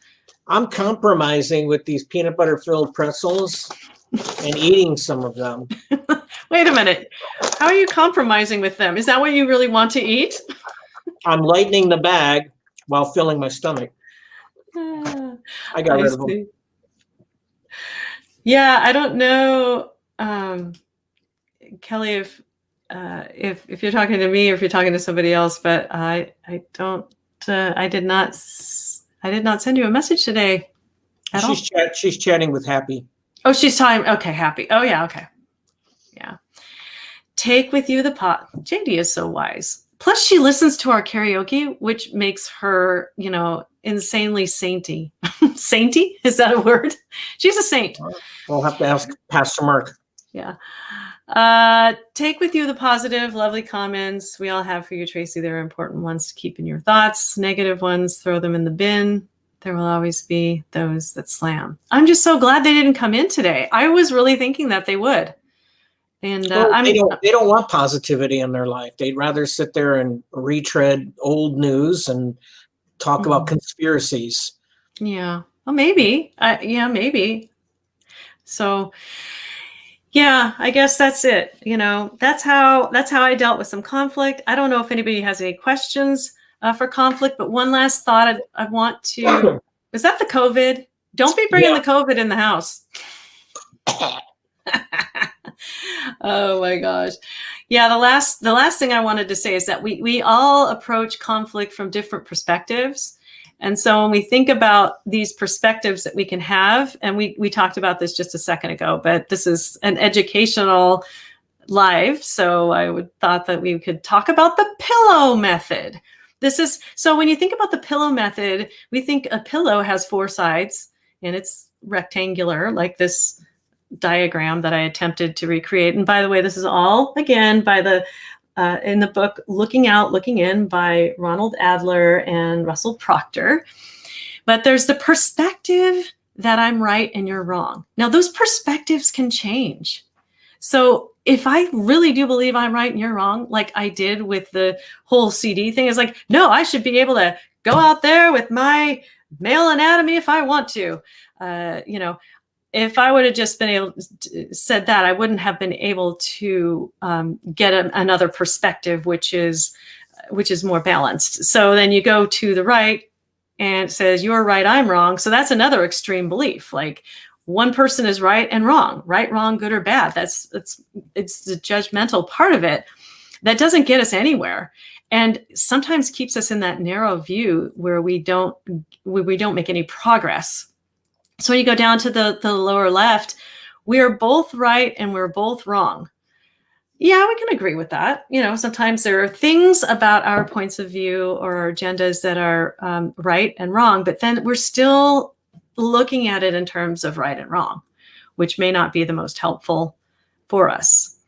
I'm compromising with these peanut butter filled pretzels and eating some of them. Wait a minute. How are you compromising with them? Is that what you really want to eat? I'm lightening the bag while filling my stomach. I got rid of them. Yeah, I don't know, Kelly, if you're talking to me or if you're talking to somebody else, but I did not send you a message today at all. She's chatting with Happy. Oh, she's talking. Okay, Happy. Oh, yeah. Okay. Yeah. Take with you the pot. JD is so wise. Plus, she listens to our karaoke, which makes her, insanely sainty. Sainty? Is that a word? She's a saint. We'll have to ask Pastor Mark. Yeah. Take with you the positive, lovely comments we all have for you, Tracy. There are important ones to keep in your thoughts. Negative ones, throw them in the bin. There will always be those that slam. I'm just so glad they didn't come in today. I was really thinking that they would. And they don't want positivity in their life. They'd rather sit there and retread old news and talk about conspiracies. Yeah. Well, maybe. Maybe. So, yeah, I guess that's it. That's how I dealt with some conflict. I don't know if anybody has any questions for conflict, but one last thought I want to, is that the COVID? Don't be bringing the COVID in the house. Oh my gosh. Yeah. The last thing I wanted to say is that we all approach conflict from different perspectives. And so when we think about these perspectives that we can have, and we talked about this just a second ago, but this is an educational live. So I thought that we could talk about the pillow method. So when you think about the pillow method, we think a pillow has 4 sides and it's rectangular, like this diagram that I attempted to recreate. And by the way, this is all again by the in the book Looking Out, Looking In by Ronald Adler and Russell Proctor. But there's the perspective that I'm right and you're wrong. Now, those perspectives can change. So if I really do believe I'm right and you're wrong, like I did with the whole CD thing, it's like, no, I should be able to go out there with my male anatomy if I want to. If I would have just been able to said that, I wouldn't have been able to get another perspective, which is more balanced. So then you go to the right and it says, you're right, I'm wrong. So that's another extreme belief. Like one person is right and wrong, right, wrong, good or bad. It's the judgmental part of it that doesn't get us anywhere. And sometimes keeps us in that narrow view where we don't make any progress. So when you go down to the lower left, we are both right and we're both wrong. Yeah, we can agree with that. Sometimes there are things about our points of view or our agendas that are right and wrong, but then we're still looking at it in terms of right and wrong, which may not be the most helpful for us.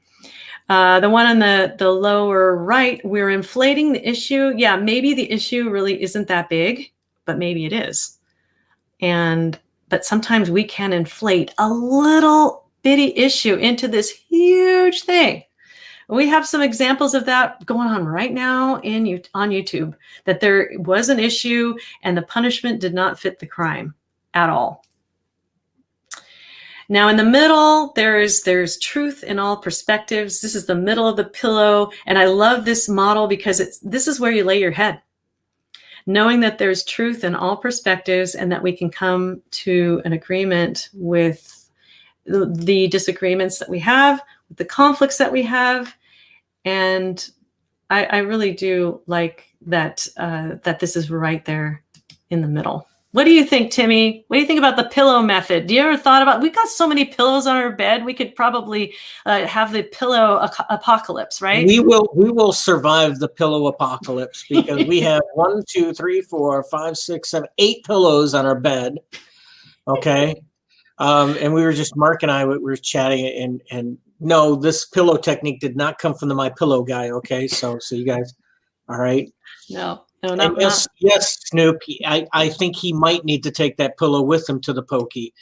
The one on the lower right, we're inflating the issue. Yeah, maybe the issue really isn't that big, but maybe it is. But sometimes we can inflate a little bitty issue into this huge thing. We have some examples of that going on right now on YouTube, that there was an issue and the punishment did not fit the crime at all. Now in the middle, there's truth in all perspectives. This is the middle of the pillow. And I love this model because this is where you lay your head. Knowing that there's truth in all perspectives and that we can come to an agreement with the disagreements that we have, with the conflicts that we have. And I really do like that this is right there in the middle. What do you think, Timmy? What do you think about the pillow method? Do you ever thought about, we've got so many pillows on our bed, we could probably have the pillow apocalypse, right? We will survive the pillow apocalypse because we have 1, 2, 3, 4, 5, 6, 7, 8 pillows on our bed. Okay. And we were just, Mark and I, we were chatting and no, this pillow technique did not come from the My Pillow guy. Okay. So you guys, all right. No, not. Yes, Snoop. I think he might need to take that pillow with him to the pokey.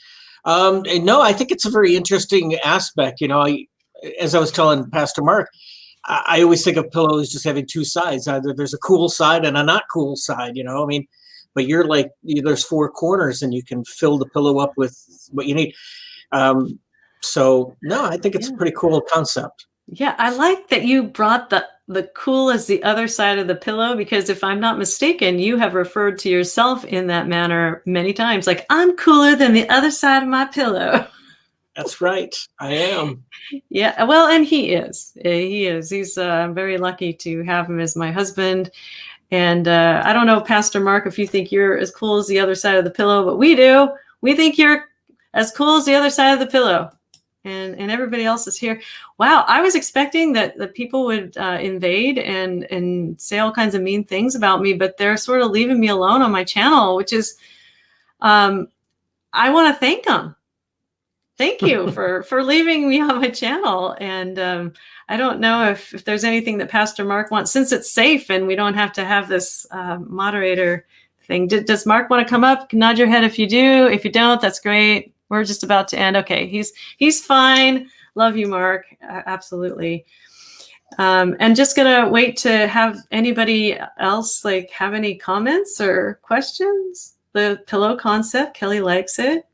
And no, I think it's a very interesting aspect. As I was telling Pastor Mark, I always think of pillows just having two sides. Either there's a cool side and a not cool side. But you're like, there's 4 corners, and you can fill the pillow up with what you need. So no, I think it's a pretty cool concept. Yeah, I like that you brought the cool as the other side of the pillow, because if I'm not mistaken, you have referred to yourself in that manner many times. Like, I'm cooler than the other side of my pillow. That's right. I am. Yeah, well, and he is. He's very lucky to have him as my husband. And I don't know, Pastor Mark, if you think you're as cool as the other side of the pillow, but we do. We think you're as cool as the other side of the pillow. And everybody else is here. Wow, I was expecting that the people would invade and say all kinds of mean things about me, but they're sort of leaving me alone on my channel, which is, I want to thank them. Thank you for leaving me on my channel. And I don't know if there's anything that Pastor Mark wants, since it's safe and we don't have to have this moderator thing. Does Mark want to come up? Nod your head if you do. If you don't, that's great. We're just about to end. Okay, he's fine. Love you, Mark. Absolutely. And just gonna wait to have anybody else have any comments or questions. The pillow concept, Kelly likes it.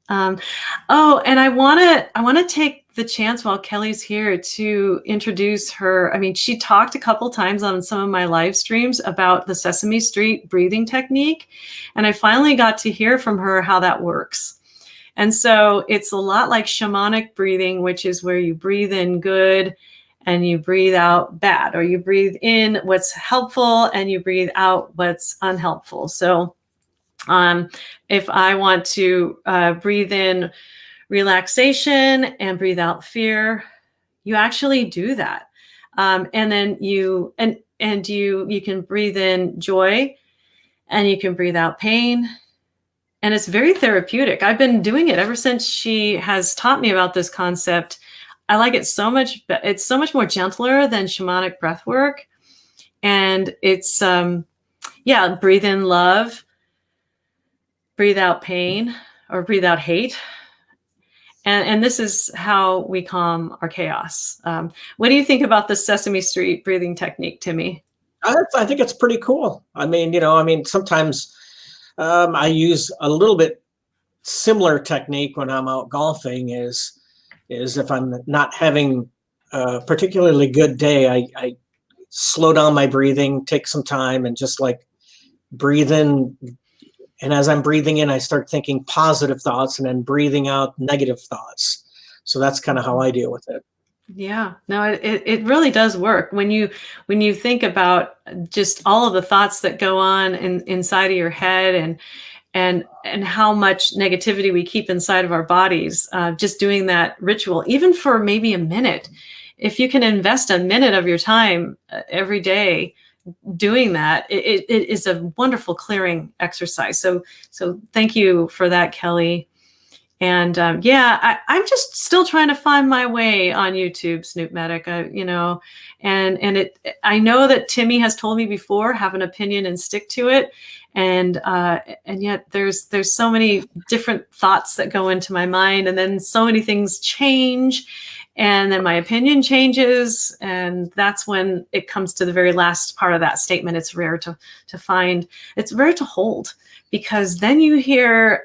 And I wanna take the chance while Kelly's here to introduce her. I mean, she talked a couple times on some of my live streams about the Sesame Street breathing technique, and I finally got to hear from her how that works. And so it's a lot like shamanic breathing, which is where you breathe in good and you breathe out bad, or you breathe in what's helpful and you breathe out what's unhelpful. So if I want to breathe in relaxation and breathe out fear, you actually do that. And then you can breathe in joy and you can breathe out pain. And it's very therapeutic. I've been doing it ever since she has taught me about this concept. I like it so much. It's so much more gentler than shamanic breath work. And it's, breathe in love, breathe out pain, or breathe out hate. And this is how we calm our chaos. What do you think about the Sesame Street breathing technique, Timmy? I think it's pretty cool. I mean, sometimes I use a little bit similar technique when I'm out golfing is if I'm not having a particularly good day, I slow down my breathing, take some time, and just like breathe in. And as I'm breathing in, I start thinking positive thoughts and then breathing out negative thoughts. So that's kind of how I deal with it. Yeah, no, it really does work when you think about just all of the thoughts that go on inside of your head and how much negativity we keep inside of our bodies. Just doing that ritual, even for maybe a minute, if you can invest a minute of your time every day doing that, it is a wonderful clearing exercise. So thank you for that, Kelly. And I'm just still trying to find my way on YouTube, Snoop Medic. I know that Timmy has told me before, have an opinion and stick to it. And yet there's so many different thoughts that go into my mind, and then so many things change, and then my opinion changes, and that's when it comes to the very last part of that statement. It's rare to find, it's rare to hold, because then you hear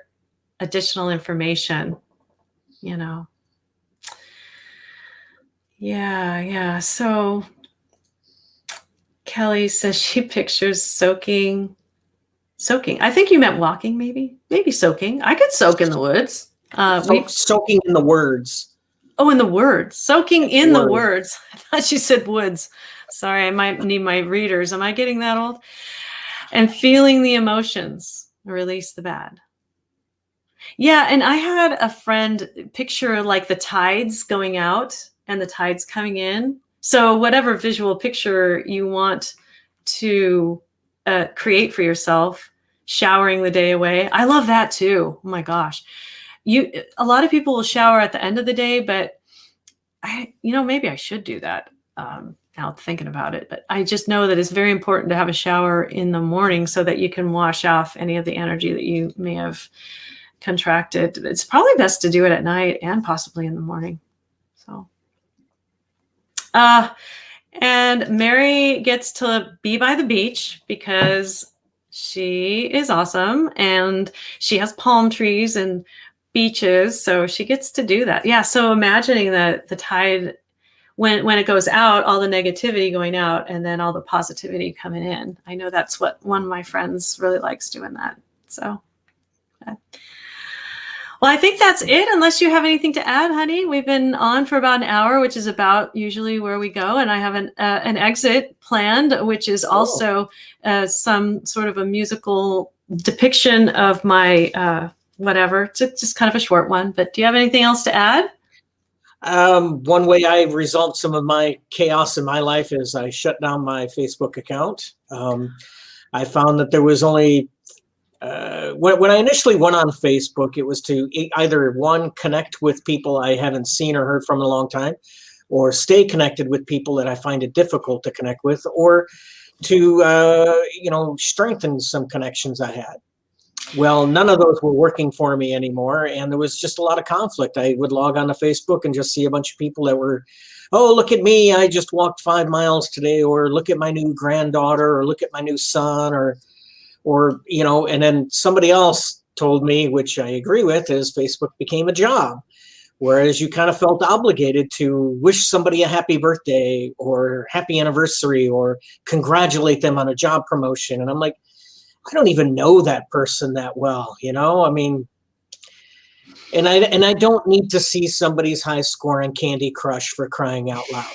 additional information, Yeah. So Kelly says she pictures soaking. I think you meant walking, maybe soaking. I could soak in the woods. Soaking in the words. Oh, in the words. Soaking in the words. I thought she said woods. Sorry, I might need my readers. Am I getting that old? And feeling the emotions. Release the bad. Yeah, and I had a friend picture like the tides going out and the tides coming in. So whatever visual picture you want to create for yourself, showering the day away. I love that too. Oh my gosh. A lot of people will shower at the end of the day, but maybe I should do that now thinking about it. But I just know that it's very important to have a shower in the morning so that you can wash off any of the energy that you may have contracted. It's probably best to do it at night and possibly in the morning. So, and Mary gets to be by the beach because she is awesome and she has palm trees and beaches, so she gets to do that. Yeah, so imagining the tide when it goes out, all the negativity going out and then all the positivity coming in. I know that's what one of my friends really likes doing that. So well, I think that's it, unless you have anything to add, honey. We've been on for about an hour, which is about usually where we go. And I have an exit planned, which is also some sort of a musical depiction of my whatever. It's just kind of a short one. But do you have anything else to add? One way I resolved some of my chaos in my life is I shut down my Facebook account. I found that there was only when I initially went on Facebook, it was to either one, connect with people I haven't seen or heard from in a long time, or stay connected with people that I find it difficult to connect with, or to strengthen some connections I had. Well, none of those were working for me anymore, and there was just a lot of conflict. I would log on to Facebook and just see a bunch of people that were, oh, look at me, I just walked 5 miles today, or look at my new granddaughter, or look at my new son, or and then somebody else told me, which I agree with, is Facebook became a job, whereas you kind of felt obligated to wish somebody a happy birthday or happy anniversary or congratulate them on a job promotion. And I'm like, I don't even know that person that well, I mean, and I don't need to see somebody's high score on Candy Crush, for crying out loud.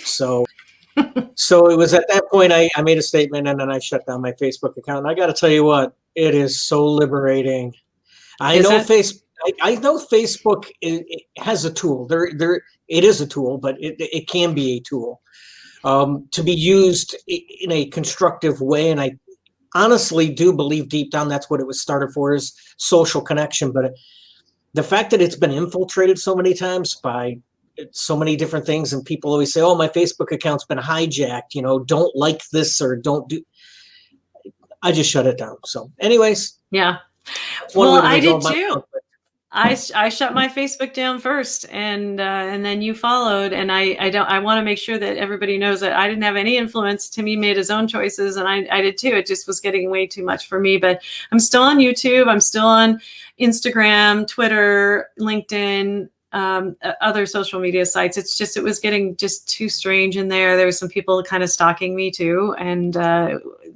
So it was at that point I made a statement, and then I shut down my Facebook account. And I got to tell you what, it is so liberating. I know Facebook it has a tool. It is a tool, but it can be a tool to be used in a constructive way. And I honestly do believe deep down that's what it was started for, is social connection. But the fact that it's been infiltrated so many times by so many different things, and people always say, oh, my Facebook account's been hijacked, don't like this or don't do. I just shut it down. So anyways. Yeah. That's one Well, way to I did resolve my too. conflict. I shut my Facebook down first, and then you followed. And I want to make sure that everybody knows that I didn't have any influence. Timmy made his own choices, and I did too. It just was getting way too much for me. But I'm still on YouTube. I'm still on Instagram, Twitter, LinkedIn, other social media sites. It was getting just too strange in there. There was some people kind of stalking me too, and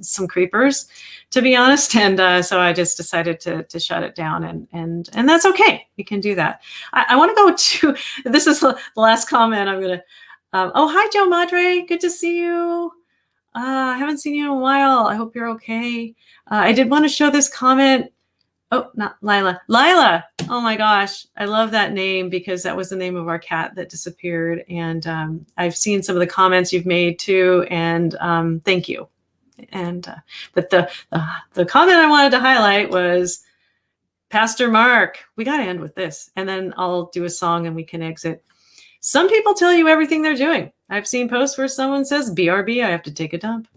some creepers, to be honest. And so I just decided to shut it down, and that's okay. You can do that. I want to go to, this is the last comment I'm going to, oh, hi, Joe Madre. Good to see you. I haven't seen you in a while. I hope you're okay. I did want to show this comment. Oh, not Lila. Lila. Oh my gosh. I love that name because that was the name of our cat that disappeared. And I've seen some of the comments you've made too. And thank you. And but the comment I wanted to highlight was Pastor Mark. We got to end with this, and then I'll do a song and we can exit. Some people tell you everything they're doing. I've seen posts where someone says, BRB, I have to take a dump.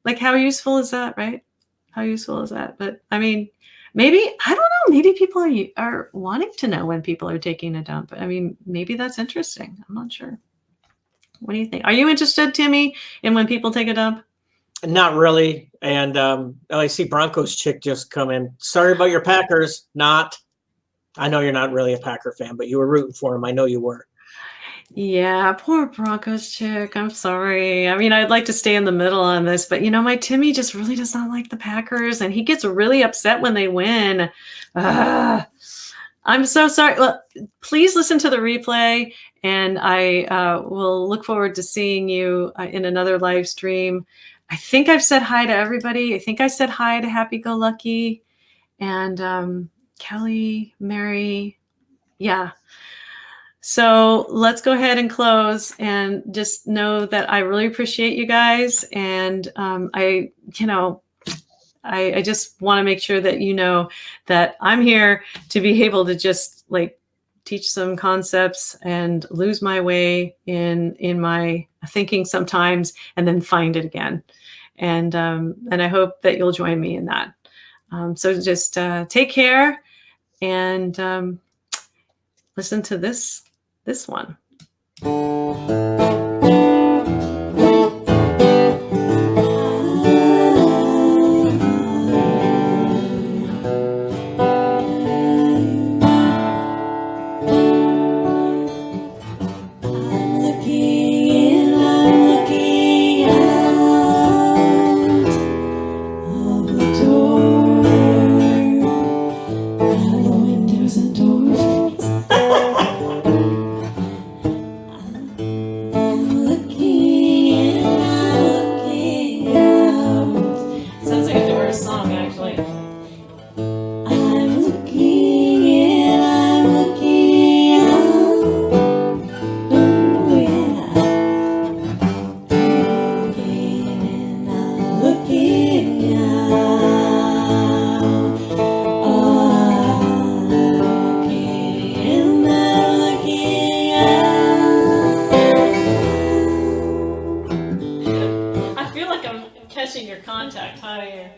Like, how useful is that, right? How useful is that? But I mean, maybe, I don't know, maybe people are wanting to know when people are taking a dump. I mean, maybe that's interesting. I'm not sure. What do you think? Are you interested, Timmy, in when people take a dump? Not really. And I see Broncos chick just come in. Sorry about your Packers. Not. I know you're not really a Packer fan, but you were rooting for him. I know you were. Yeah, poor Broncos chick. I'm sorry. I mean, I'd like to stay in the middle on this, but my Timmy just really does not like the Packers, and he gets really upset when they win. I'm so sorry. Well, please listen to the replay, and I will look forward to seeing you in another live stream. I think I've said hi to everybody. I think I said hi to Happy Go Lucky and Kelly, Mary. Yeah. So let's go ahead and close, and just know that I really appreciate you guys. And I just want to make sure that you know that I'm here to be able to just teach some concepts and lose my way in my thinking sometimes, and then find it again. And I hope that you'll join me in that. So just take care and listen to this one. Catching your contact higher.